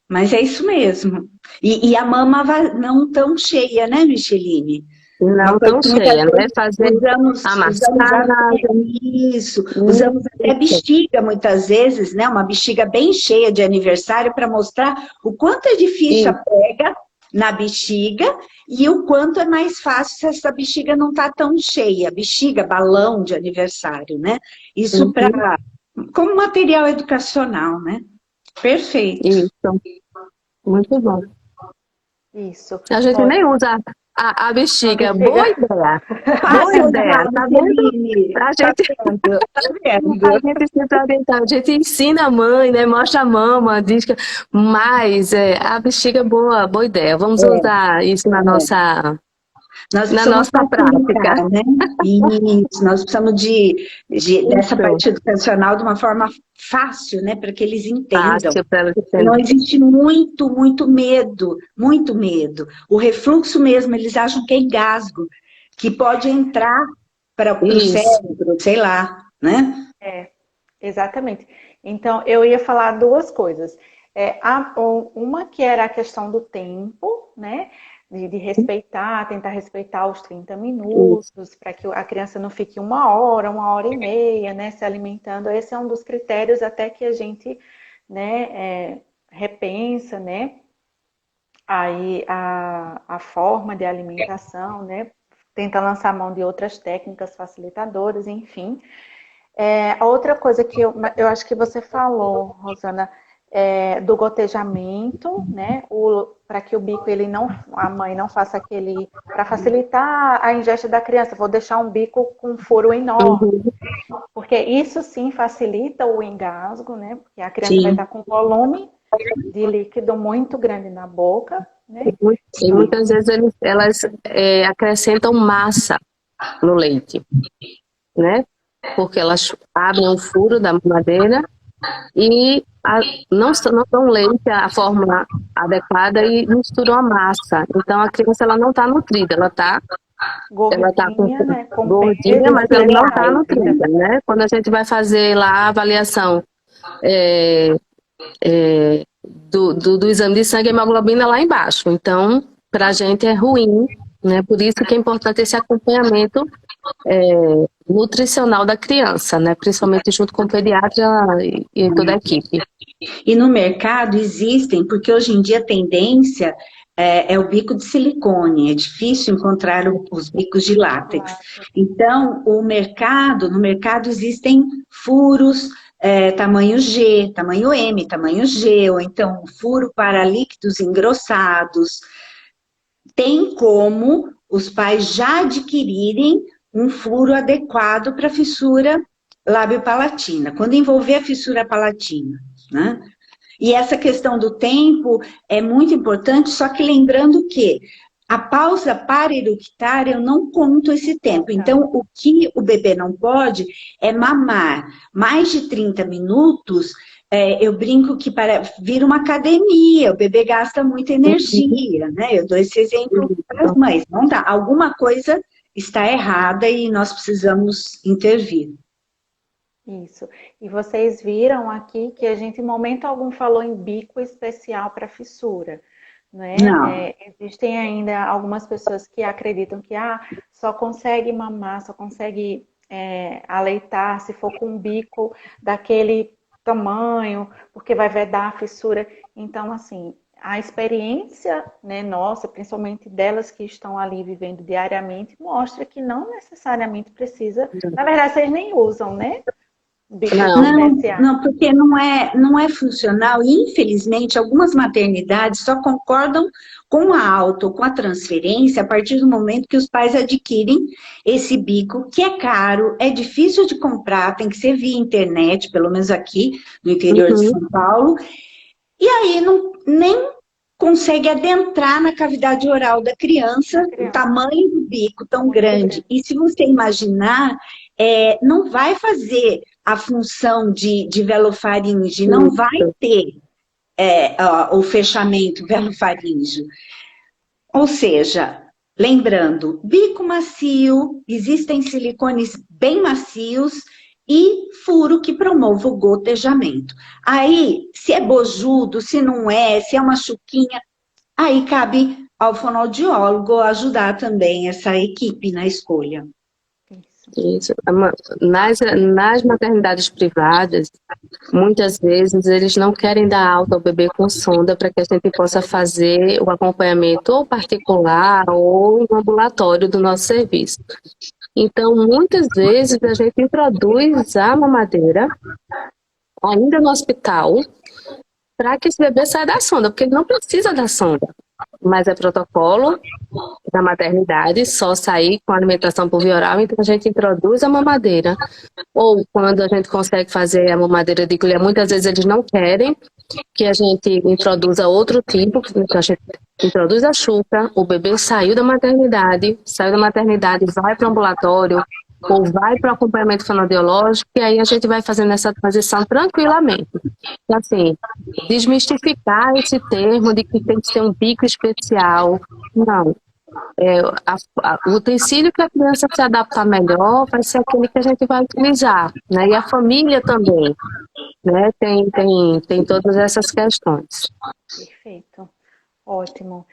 Mas é isso mesmo. E a mama não tão cheia, né, Micheline? Não tão cheia, né? Fazer a massagem. Isso. Usamos até bexiga, muitas vezes, né? Uma bexiga bem cheia de aniversário para mostrar o quanto é difícil a pega na bexiga e o quanto é mais fácil se essa bexiga não está tão cheia. Bexiga, balão de aniversário, né? Isso como material educacional, né? Perfeito. Isso. Muito bom. Isso. A gente nem usa a bexiga. Boa ideia. Boa ideia. Tá vendo? A gente se orientar. A gente ensina a mãe, né? Mostra a mama, diz que... Mas a bexiga é boa ideia. Vamos usar isso na nossa... Na nossa prática. Né? Isso, nós precisamos dessa parte educacional de uma forma fácil, né? Para que eles entendam. Não existe muito medo, muito medo. O refluxo mesmo, eles acham que é engasgo, que pode entrar para o cérebro, sei lá, né? Exatamente. Então, eu ia falar duas coisas. Uma que era a questão do tempo, né? De respeitar, tentar respeitar os 30 minutos, para que a criança não fique 1 hora e meia, né, se alimentando. Esse é um dos critérios até que a gente, né, repensa, né, aí a forma de alimentação, né, tenta lançar mão de outras técnicas facilitadoras, enfim. A outra coisa que eu acho que você falou, Rosana, do gotejamento, né? Para que o bico a mãe não faça aquele, para facilitar a ingesta da criança, vou deixar um bico com um furo enorme, porque isso sim facilita o engasgo, né? Porque a criança vai estar com volume de líquido muito grande na boca, né? E muitas vezes elas acrescentam massa no leite, né? Porque elas abrem um furo da mamadeira e não dão leite a forma adequada e misturam a massa. Então a criança ela não está nutrida, ela está gordinha, né? Gordinha, mas ela não está nutrida, né? Quando a gente vai fazer lá a avaliação do exame de sangue, a hemoglobina lá embaixo. Então, para a gente é ruim, né? Por isso que é importante esse acompanhamento nutricional da criança, né? Principalmente junto com o pediatra e toda a equipe. E no mercado existem, porque hoje em dia a tendência é o bico de silicone, é difícil encontrar os bicos de látex. Então, no mercado existem furos tamanho G, tamanho M, tamanho G, ou então furo para líquidos engrossados. Tem como os pais já adquirirem um furo adequado para a fissura labiopalatina, quando envolver a fissura palatina, né? E essa questão do tempo é muito importante, só que lembrando que a pausa para eructar, eu não conto esse tempo. Então, o que o bebê não pode é mamar mais de 30 minutos eu brinco que vira uma academia, o bebê gasta muita energia, né? Eu dou esse exemplo para as mães. Não dá, alguma coisa está errada e nós precisamos intervir. Isso. E vocês viram aqui que a gente em momento algum falou em bico especial para fissura, né? Não. Existem ainda algumas pessoas que acreditam que só consegue mamar, só consegue aleitar se for com um bico daquele tamanho, porque vai vedar a fissura. Então, assim, a experiência, né, nossa, principalmente delas que estão ali vivendo diariamente, mostra que não necessariamente precisa. Na verdade, vocês nem usam, né? Bicos especiais. Não, porque não é funcional. E, infelizmente, algumas maternidades só concordam com a alta ou com a transferência a partir do momento que os pais adquirem esse bico, que é caro, é difícil de comprar, tem que ser via internet, pelo menos aqui no interior de São Paulo. E aí nem consegue adentrar na cavidade oral da criança, o tamanho do bico tão grande. E se você imaginar, não vai fazer a função de velofaringe, não vai ter o fechamento velofaríngeo. Ou seja, lembrando, bico macio, existem silicones bem macios e furo que promova o gotejamento. Aí, se é bojudo, se não é, se é uma chuquinha, aí cabe ao fonoaudiólogo ajudar também essa equipe na escolha. Isso. Nas maternidades privadas, muitas vezes eles não querem dar alta ao bebê com sonda para que a gente possa fazer o acompanhamento ou particular ou no ambulatório do nosso serviço. Então, muitas vezes a gente introduz a mamadeira ainda no hospital para que esse bebê saia da sonda, porque ele não precisa da sonda. Mas é protocolo da maternidade só sair com alimentação por via oral, então a gente introduz a mamadeira. Ou quando a gente consegue fazer a mamadeira de colher, muitas vezes eles não querem que a gente introduza outro tipo, então a gente introduz a chuca, o bebê saiu da maternidade, vai para o ambulatório, ou vai para o acompanhamento fonoaudiológico, e aí a gente vai fazendo essa transição tranquilamente. Então, assim, desmistificar esse termo de que tem que ser um bico especial, não. O utensílio que a criança se adaptar melhor vai ser aquele que a gente vai utilizar, né? E a família também, né? Tem todas essas questões. Perfeito, ótimo.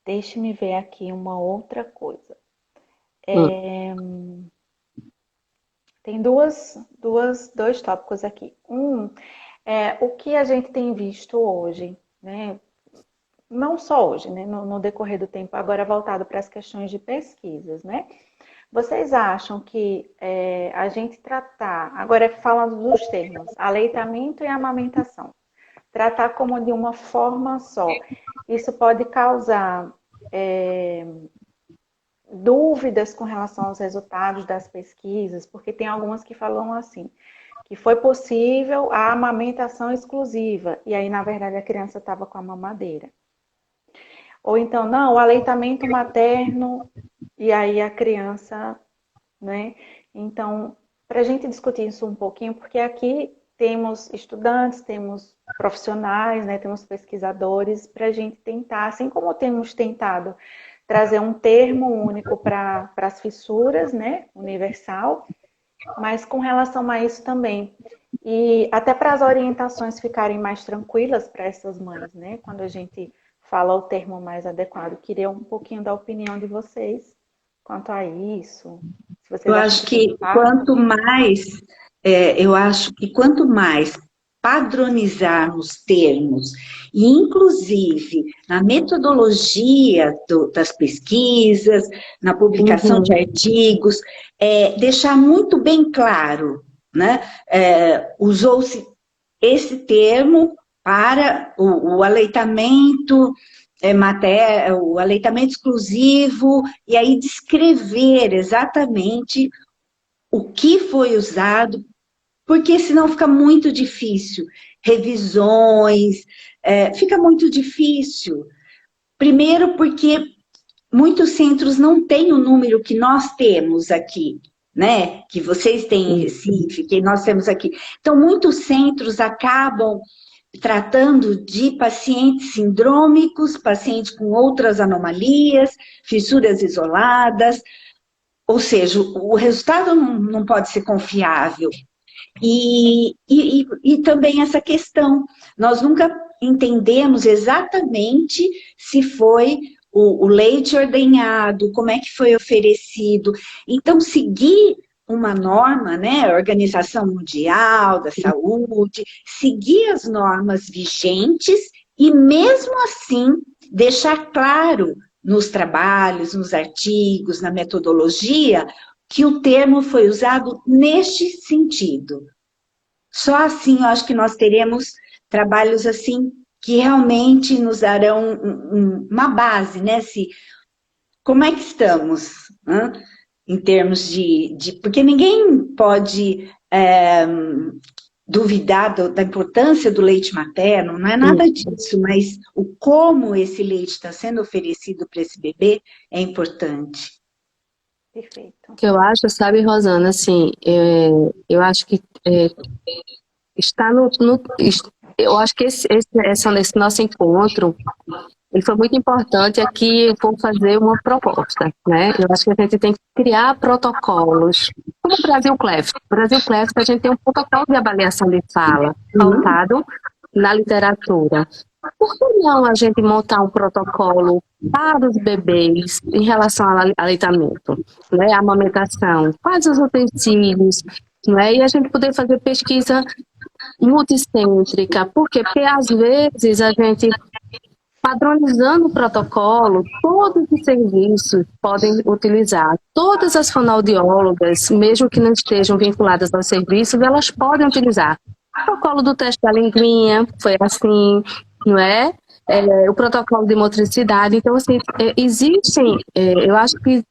Deixe-me ver aqui uma outra coisa. Tem dois tópicos aqui. O que a gente tem visto hoje, né? Não só hoje, né? No decorrer do tempo, agora voltado para as questões de pesquisas, né? Vocês acham que a gente tratar, agora falando dos termos, aleitamento e amamentação, tratar como de uma forma só, isso pode causar dúvidas com relação aos resultados das pesquisas, porque tem algumas que falam assim, que foi possível a amamentação exclusiva, e aí, na verdade, a criança estava com a mamadeira. Ou então, não, o aleitamento materno, e aí a criança, né? Então, para a gente discutir isso um pouquinho, porque aqui temos estudantes, temos profissionais, né? Temos pesquisadores, para a gente tentar, assim como temos tentado trazer um termo único para as fissuras, né? Universal, mas com relação a isso também. E até para as orientações ficarem mais tranquilas para essas mães, né? Quando a gente fala o termo mais adequado. Queria um pouquinho da opinião de vocês quanto a isso. Se vocês eu acho que quanto mais padronizarmos termos, e inclusive na metodologia das pesquisas, na publicação de artigos, deixar muito bem claro, né? Usou-se esse termo para o aleitamento o aleitamento exclusivo, e aí descrever exatamente o que foi usado, porque senão fica muito difícil. Revisões, fica muito difícil. Primeiro porque muitos centros não têm o número que nós temos aqui, né? Que vocês têm em Recife, que nós temos aqui. Então, muitos centros acabam tratando de pacientes sindrômicos, pacientes com outras anomalias, fissuras isoladas, ou seja, o resultado não pode ser confiável. E também essa questão, nós nunca entendemos exatamente se foi o leite ordenhado, como é que foi oferecido. Então, seguir uma norma, né, a Organização Mundial da Saúde, seguir as normas vigentes e, mesmo assim, deixar claro nos trabalhos, nos artigos, na metodologia, que o termo foi usado neste sentido. Só assim, eu acho que nós teremos trabalhos assim que realmente nos darão uma base, né? Como é que estamos, né? Em termos porque ninguém pode duvidar da importância do leite materno, não é nada disso, mas o como esse leite está sendo oferecido para esse bebê é importante. Perfeito. O que eu acho, sabe, Rosana, assim, eu acho que está eu acho que esse nosso encontro, ele foi muito importante. Aqui eu vou fazer uma proposta, né? Eu acho que a gente tem que criar protocolos, como o Brasil Cleft. O Brasil Cleft, a gente tem um protocolo de avaliação de fala, pautado na literatura. Por que não a gente montar um protocolo para os bebês em relação ao aleitamento, né? A amamentação, quais os utensílios, né? E a gente poder fazer pesquisa multicêntrica. Por quê? Porque às vezes a gente, padronizando o protocolo, todos os serviços podem utilizar. Todas as fonoaudiólogas, mesmo que não estejam vinculadas ao serviço, elas podem utilizar. O protocolo do teste da linguinha foi assim, não é? O protocolo de motricidade. Então, assim, existem, eu acho que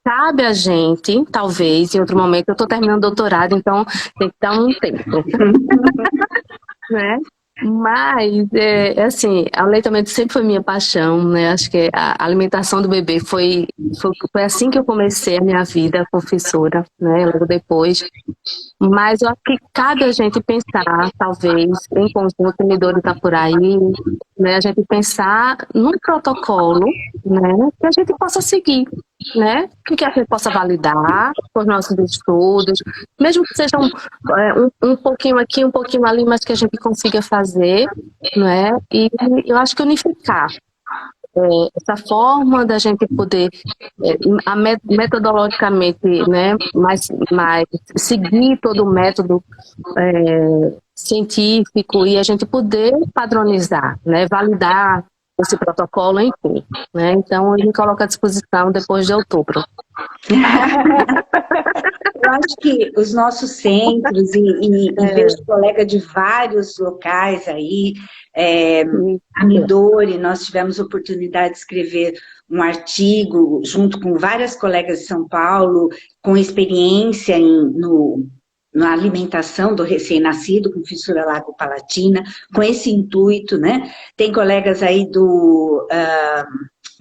cabe a gente, talvez, em outro momento, eu estou terminando o doutorado, então tem que dar um tempo. Né? Mas, assim, o aleitamento sempre foi minha paixão, né? Acho que a alimentação do bebê foi assim que eu comecei a minha vida professora, né? Logo depois. Mas eu acho que cabe a gente pensar, talvez, em conjunto, o Midori está por aí, né? A gente pensar num protocolo, né? Que a gente possa seguir, né? Que a gente possa validar com os nossos estudos, mesmo que seja um pouquinho aqui, um pouquinho ali, mas que a gente consiga fazer, não é? E eu acho que unificar essa forma da gente poder metodologicamente, né, mais seguir todo o método científico e a gente poder padronizar, né, validar esse protocolo, enfim, né? Então eu me coloco à disposição depois de outubro. Eu acho que os nossos centros e vejo colega de vários locais aí, a Midori, nós tivemos a oportunidade de escrever um artigo junto com várias colegas de São Paulo, com experiência na alimentação do recém-nascido com fissura lago-palatina, com esse intuito, né? Tem colegas aí do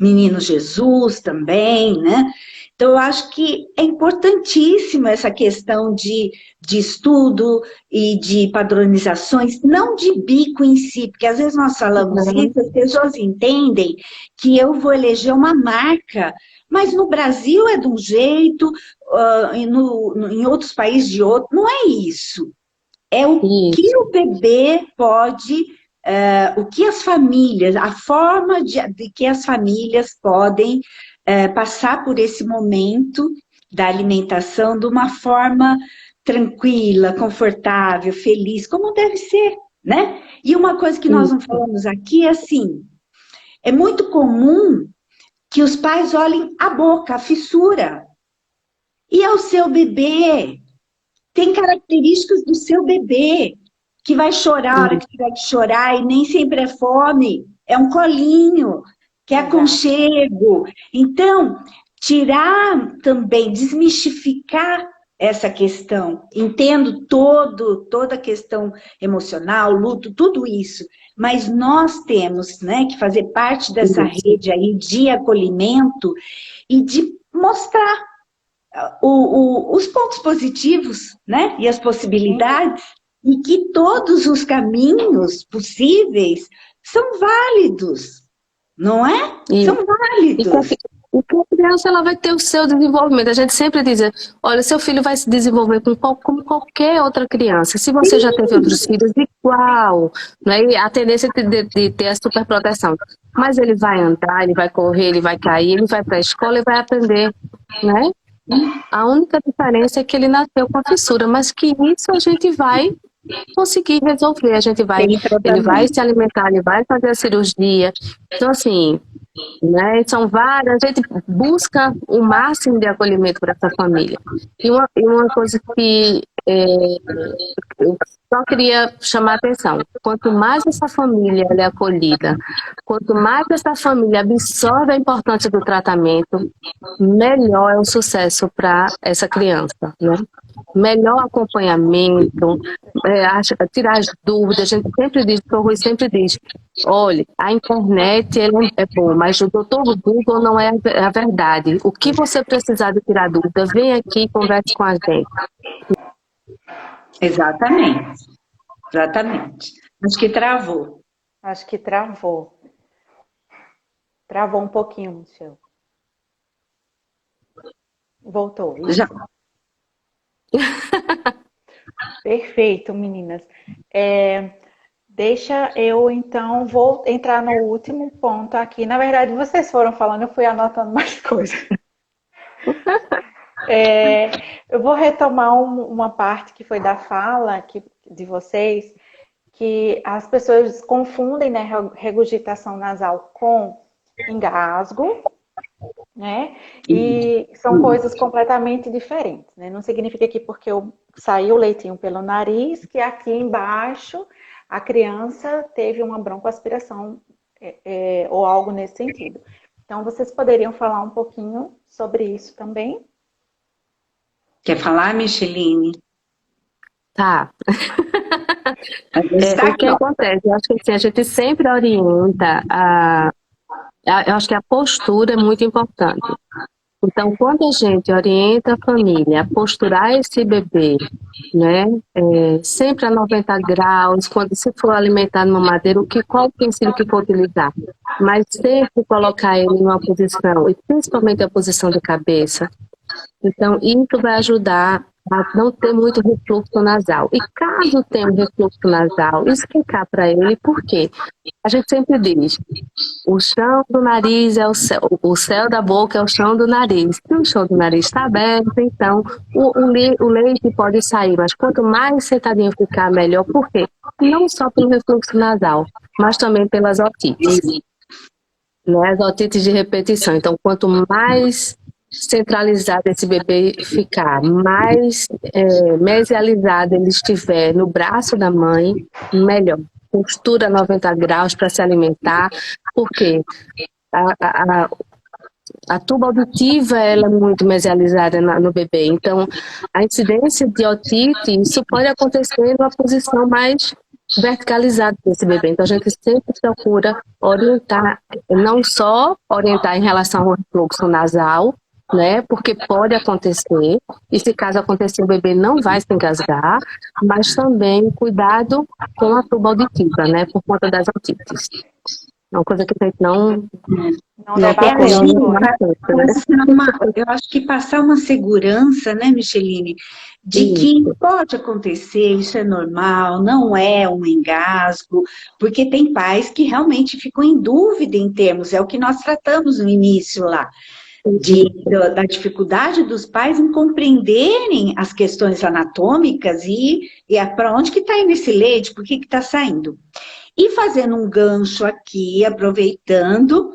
Menino Jesus também, né? Então, eu acho que é importantíssima essa questão de estudo e de padronizações, não de bico em si, porque às vezes nós falamos isso, as pessoas entendem que eu vou eleger uma marca, mas no Brasil é de um jeito, em outros países de outro, não é isso. É o que o bebê pode, o que as famílias, a forma de que as famílias podem passar por esse momento da alimentação de uma forma tranquila, confortável, feliz, como deve ser, né? E uma coisa que nós não falamos aqui é assim, é muito comum que os pais olhem a boca, a fissura, e é o seu bebê, tem características do seu bebê, que vai chorar a hora que tiver que chorar, e nem sempre é fome, é um colinho, que é aconchego. Então, tirar também, desmistificar essa questão. Entendo toda a questão emocional, luto, tudo isso. Mas nós temos, né, que fazer parte dessa rede aí de acolhimento e de mostrar os pontos positivos, né? E as possibilidades, e que todos os caminhos possíveis são válidos, não é? São válidos. E que a criança ela vai ter o seu desenvolvimento. A gente sempre diz, olha, seu filho vai se desenvolver como qualquer outra criança. Se você já teve outros filhos, igual. Né? E a tendência de ter a superproteção. Mas ele vai andar, ele vai correr, ele vai cair, ele vai para a escola e vai aprender. Né? A única diferença é que ele nasceu com a fissura, mas que isso a gente vai conseguir resolver. Ele vai se alimentar, ele vai fazer a cirurgia. Então, assim, né, são várias, a gente busca o máximo de acolhimento para essa família. E uma coisa que eu só queria chamar a atenção, quanto mais essa família ela é acolhida, quanto mais essa família absorve a importância do tratamento, melhor é o sucesso para essa criança, né? Melhor acompanhamento, tirar as dúvidas. A gente sempre diz, o Rui sempre diz, olha, a internet é bom, mas o doutor Google não é a verdade. O que você precisar de tirar dúvida, vem aqui e converse com a gente. Exatamente. Acho que travou. Acho que travou. Travou um pouquinho, Michel. Voltou. Já. Perfeito, meninas. Deixa eu, então, vou entrar no último ponto aqui. Na verdade, vocês foram falando, eu fui anotando mais coisas. Eu vou retomar uma parte que foi da fala de vocês, que as pessoas confundem, né, regurgitação nasal com engasgo, né? E são coisas completamente diferentes, né? Não significa que porque saiu o leitinho pelo nariz, que aqui embaixo a criança teve uma broncoaspiração ou algo nesse sentido. Então, vocês poderiam falar um pouquinho sobre isso também? Quer falar, Micheline? Tá. O que acontece? Eu acho que assim, a gente sempre orienta eu acho que a postura é muito importante. Então, quando a gente orienta a família a posturar esse bebê, né, sempre a 90 graus, quando se for alimentar numa madeira, qual utensílio que for utilizar, mas sempre colocar ele numa posição, e principalmente a posição de cabeça. Então, isso vai ajudar a não ter muito refluxo nasal. E caso tenha um refluxo nasal, explicar para ele por quê. A gente sempre diz, o chão do nariz é o céu da boca é o chão do nariz. Se o chão do nariz está aberto, então o leite pode sair, mas quanto mais sentadinho ficar, melhor. Por quê? Não só pelo refluxo nasal, mas também pelas otites. Né? As otites de repetição. Então, quanto mais centralizado esse bebê ficar, mais mesializado ele estiver no braço da mãe, melhor. Postura 90 graus para se alimentar, porque a tuba auditiva ela é muito mesializada no bebê, então a incidência de otite, isso pode acontecer numa posição mais verticalizada desse bebê. Então a gente sempre procura orientar, não só orientar em relação ao refluxo nasal, né? Porque pode acontecer, e se caso acontecer o bebê não vai se engasgar, mas também cuidado com a tuba auditiva, né? Por conta das otites. É uma coisa que a gente não eu acho que passar uma segurança, né, Micheline, de que pode acontecer, isso é normal, não é um engasgo, porque tem pais que realmente ficam em dúvida em termos, é o que nós tratamos no início lá, da dificuldade dos pais em compreenderem as questões anatômicas e para onde que está indo esse leite, por que está saindo. E fazendo um gancho aqui, aproveitando,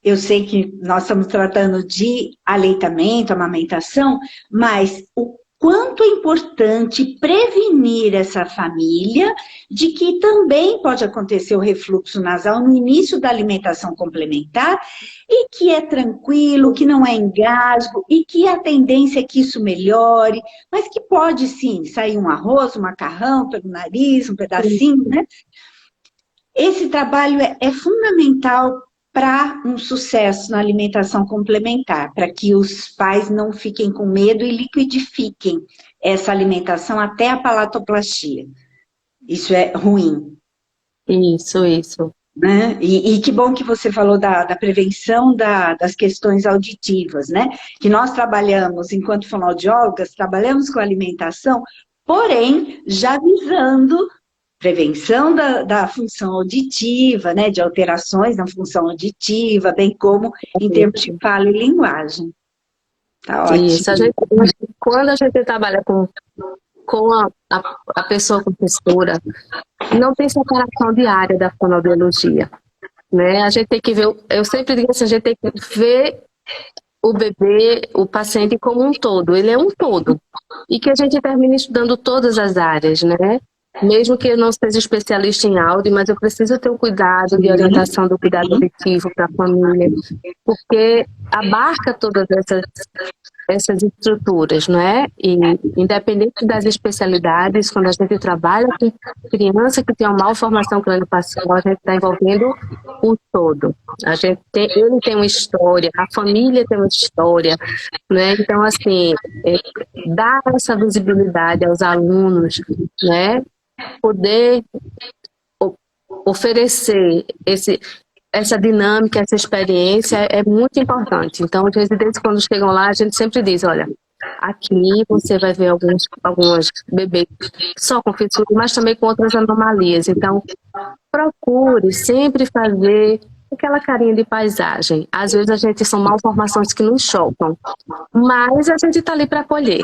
eu sei que nós estamos tratando de aleitamento, amamentação, mas o quanto é importante prevenir essa família de que também pode acontecer o refluxo nasal no início da alimentação complementar e que é tranquilo, que não é engasgo e que a tendência é que isso melhore, mas que pode sim sair um arroz, um macarrão pelo nariz, um pedacinho, né? Esse trabalho é fundamental para um sucesso na alimentação complementar, para que os pais não fiquem com medo e liquidifiquem essa alimentação até a palatoplastia. Isso é ruim. Isso. Né? E que bom que você falou da prevenção das questões auditivas, né? Que nós trabalhamos, enquanto fonoaudiólogas, trabalhamos com alimentação, porém, já visando prevenção da função auditiva, né? De alterações na função auditiva, bem como em termos de fala e linguagem. Tá ótimo. Isso, quando a gente trabalha com a pessoa com fissura, não tem separação diária da fonoaudiologia, né? A gente tem que ver, eu sempre digo assim, a gente tem que ver o bebê, o paciente como um todo, ele é um todo, e que a gente termine estudando todas as áreas, né? Mesmo que eu não seja especialista em áudio, mas eu preciso ter um cuidado de orientação do cuidado auditivo para a família, porque abarca todas essas estruturas, não é? E independente das especialidades, quando a gente trabalha com criança que tem uma malformação craniofacial, a gente está envolvendo o todo. Ele tem uma história, a família tem uma história, né? Então, assim, dar essa visibilidade aos alunos, né? Poder oferecer essa dinâmica, essa experiência é muito importante. Então, os residentes, quando chegam lá, a gente sempre diz, olha, aqui você vai ver alguns bebês só com fissura, mas também com outras anomalias. Então, procure sempre fazer aquela carinha de paisagem. Às vezes a gente são malformações que nos chocam, mas a gente está ali para acolher.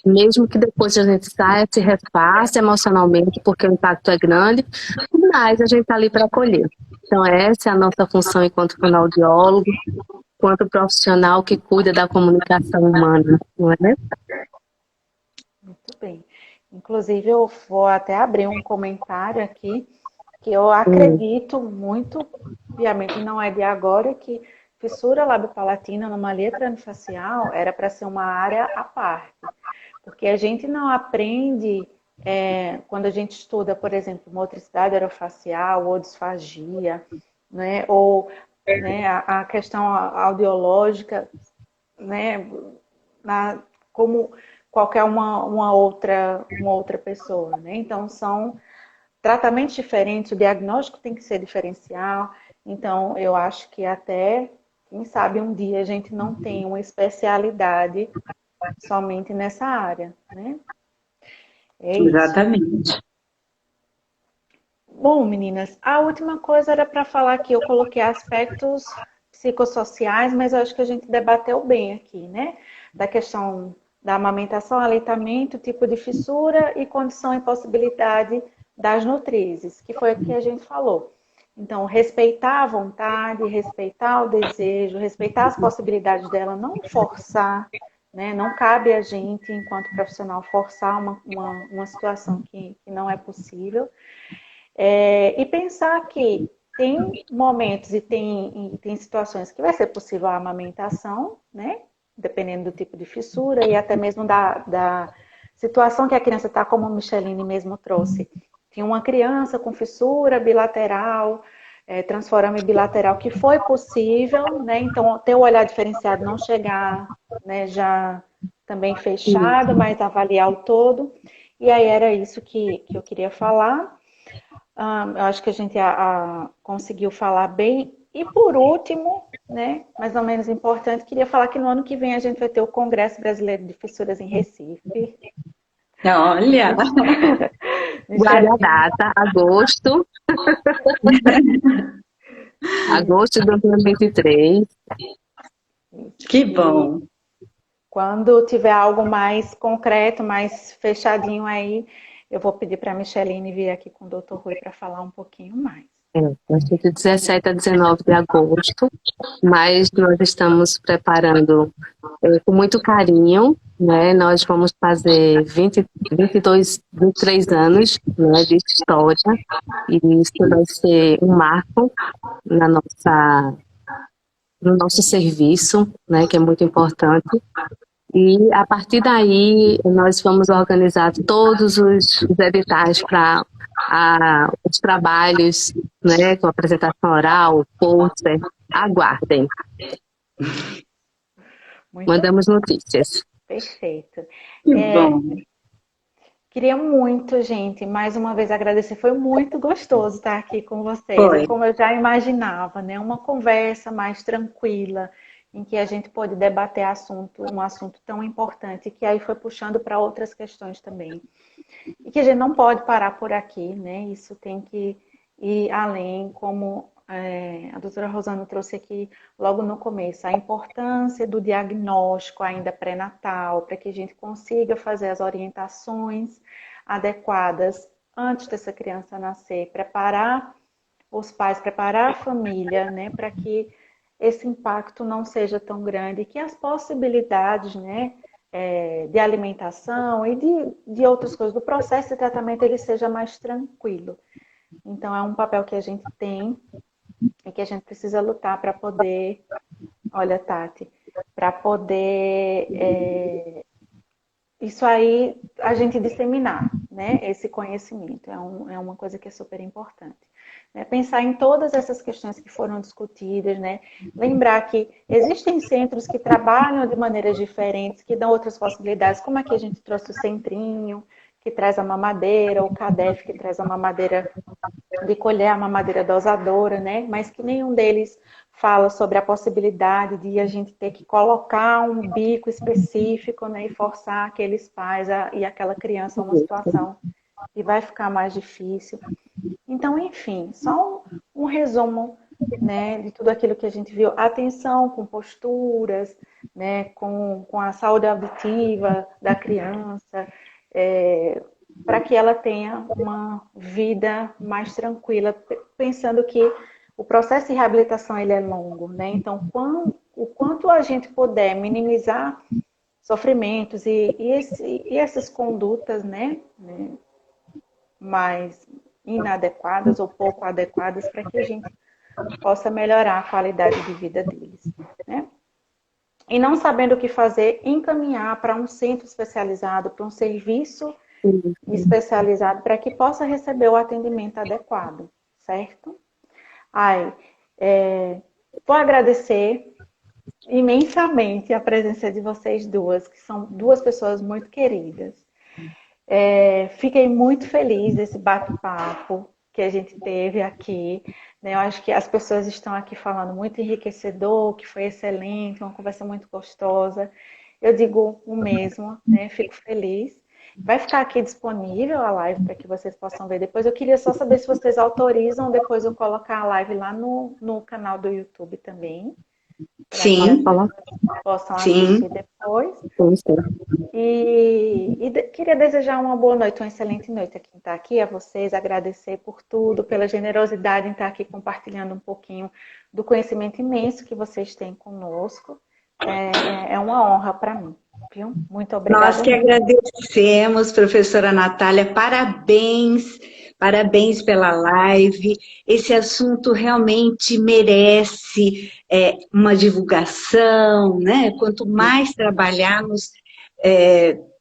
Mesmo que depois a gente saia, se repasse emocionalmente, porque o impacto é grande, mas a gente está ali para acolher. Então essa é a nossa função enquanto fonoaudiólogo, enquanto profissional que cuida da comunicação humana, não é? Muito bem. Inclusive eu vou até abrir um comentário aqui, que eu acredito muito, obviamente não é de agora, que fissura labiopalatina, anomalia craniofacial, era para ser uma área à parte. Porque a gente não aprende, quando a gente estuda, por exemplo, motricidade orofacial ou disfagia, né, ou né, a questão audiológica, né, como qualquer uma outra pessoa. Né? Então, são tratamentos diferentes, o diagnóstico tem que ser diferencial. Então, eu acho que até, quem sabe, um dia a gente não tem uma especialidade somente nessa área, né? É isso. Exatamente. Bom, meninas, a última coisa era para falar que eu coloquei aspectos psicossociais, mas eu acho que a gente debateu bem aqui, né? Da questão da amamentação, aleitamento, tipo de fissura e condição e possibilidade das nutrizes, que foi o que a gente falou. Então, respeitar a vontade, respeitar o desejo, respeitar as possibilidades dela, não forçar, né? Não cabe a gente, enquanto profissional, forçar uma situação que não é possível. E pensar que tem momentos e tem situações que vai ser possível a amamentação, né? Dependendo do tipo de fissura e até mesmo da situação que a criança está, como a Micheline mesmo trouxe. Tinha uma criança com fissura bilateral, transforame bilateral, que foi possível, né? Então, ter o olhar diferenciado, não chegar, né, já também fechado, mas avaliar o todo. E aí era isso que eu queria falar. Eu acho que a gente conseguiu falar bem. E por último, né, mais ou menos importante, queria falar que no ano que vem a gente vai ter o Congresso Brasileiro de Fissuras em Recife. Olha! Guarda a data, agosto. Agosto de 2023. Que bom! Quando tiver algo mais concreto, mais fechadinho aí, eu vou pedir para a Micheline vir aqui com o Dr. Rui para falar um pouquinho mais. De 17 a 19 de agosto, mas nós estamos preparando com muito carinho, né? Nós vamos fazer 23 anos, né, de história, e isso vai ser um marco no nosso serviço, né, que é muito importante. E a partir daí nós vamos organizar todos os editais para os trabalhos, né, com apresentação oral, pôster, aguardem. Muito Mandamos notícias. perfeito. Que É, bom. Queria muito, gente, mais uma vez agradecer. Foi muito gostoso estar aqui com vocês. E Foi. como eu já imaginava, né? Uma conversa mais tranquila, em que a gente pôde debater um assunto tão importante, que aí foi puxando para outras questões também. E que a gente não pode parar por aqui, né? Isso tem que ir além, como a doutora Rosana trouxe aqui logo no começo, a importância do diagnóstico ainda pré-natal, para que a gente consiga fazer as orientações adequadas antes dessa criança nascer, preparar os pais, preparar a família, né, para que esse impacto não seja tão grande, e que as possibilidades, né, de alimentação e de outras coisas, do processo de tratamento, ele seja mais tranquilo. Então, é um papel que a gente tem e que a gente precisa lutar para poder, olha, Tati, para poder isso aí a gente disseminar, né? Esse conhecimento é uma coisa que é super importante. Né? Pensar em todas essas questões que foram discutidas, né? Lembrar que existem centros que trabalham de maneiras diferentes, que dão outras possibilidades, como aqui a gente trouxe o centrinho, que traz a mamadeira, o CADEF, que traz a mamadeira de colher a mamadeira dosadora, né? Mas que nenhum deles fala sobre a possibilidade de a gente ter que colocar um bico específico, né? E forçar aqueles pais e aquela criança a uma situação que vai ficar mais difícil. Então, enfim, só um resumo, né, de tudo aquilo que a gente viu. Atenção com posturas, né, com a saúde auditiva da criança, para que ela tenha uma vida mais tranquila, pensando que o processo de reabilitação ele é longo, né? Então, o quanto a gente puder minimizar sofrimentos e essas condutas, né, mais inadequadas ou pouco adequadas, para que a gente possa melhorar a qualidade de vida deles, né? E não sabendo o que fazer, encaminhar para um centro especializado, para um serviço especializado, para que possa receber o atendimento adequado, certo? Vou agradecer imensamente a presença de vocês duas, que são duas pessoas muito queridas. Fiquei muito feliz desse bate-papo que a gente teve aqui, né? Eu acho que as pessoas estão aqui falando muito enriquecedor, que foi excelente, uma conversa muito gostosa. Eu digo o mesmo, né? Fico feliz. Vai ficar aqui disponível a live para que vocês possam ver depois. Eu queria só saber se vocês autorizam depois eu colocar a live lá no canal do YouTube também. Sim, Possam sim. assistir depois. Queria desejar uma boa noite, uma excelente noite a quem está aqui, a vocês, agradecer por tudo, pela generosidade em estar aqui compartilhando um pouquinho do conhecimento imenso que vocês têm conosco. É uma honra para mim, viu? Muito obrigada. Nós que agradecemos, professora Natália, parabéns, parabéns pela live. Esse assunto realmente merece uma divulgação, né? Quanto mais trabalharmos,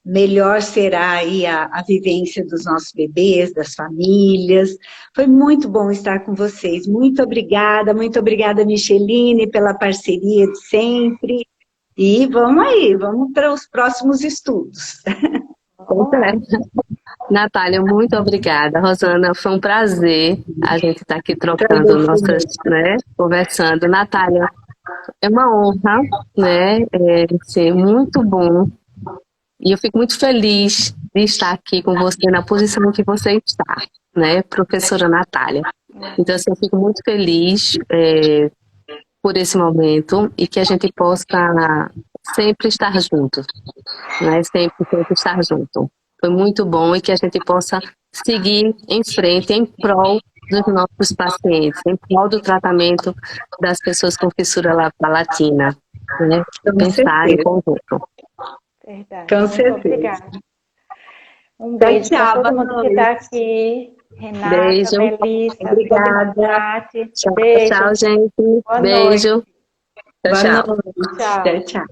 melhor será aí a vivência dos nossos bebês, das famílias. Foi muito bom estar com vocês. Muito obrigada, Micheline, pela parceria de sempre. E vamos aí, vamos para os próximos estudos. Natália, muito obrigada. Rosana, foi um prazer a gente estar aqui trocando nossas, né, conversando. Natália, é uma honra, né, ser muito bom. E eu fico muito feliz de estar aqui com você na posição que você está, né, professora Natália. Então, assim, eu fico muito feliz por esse momento e que a gente possa sempre estar junto, né? Sempre estar junto. Foi muito bom e que a gente possa seguir em frente em prol dos nossos pacientes, em prol do tratamento das pessoas com fissura palatina, né? Pensar em conjunto. Verdade. Com Muito certeza. obrigada. Um beijo para todo mundo que está aqui. Renata, Beijo. Melissa, Obrigada. Tati. Tchau, Beijo. tchau, gente. Boa Beijo. noite. Tchau, Boa tchau. noite. Tchau. Tchau.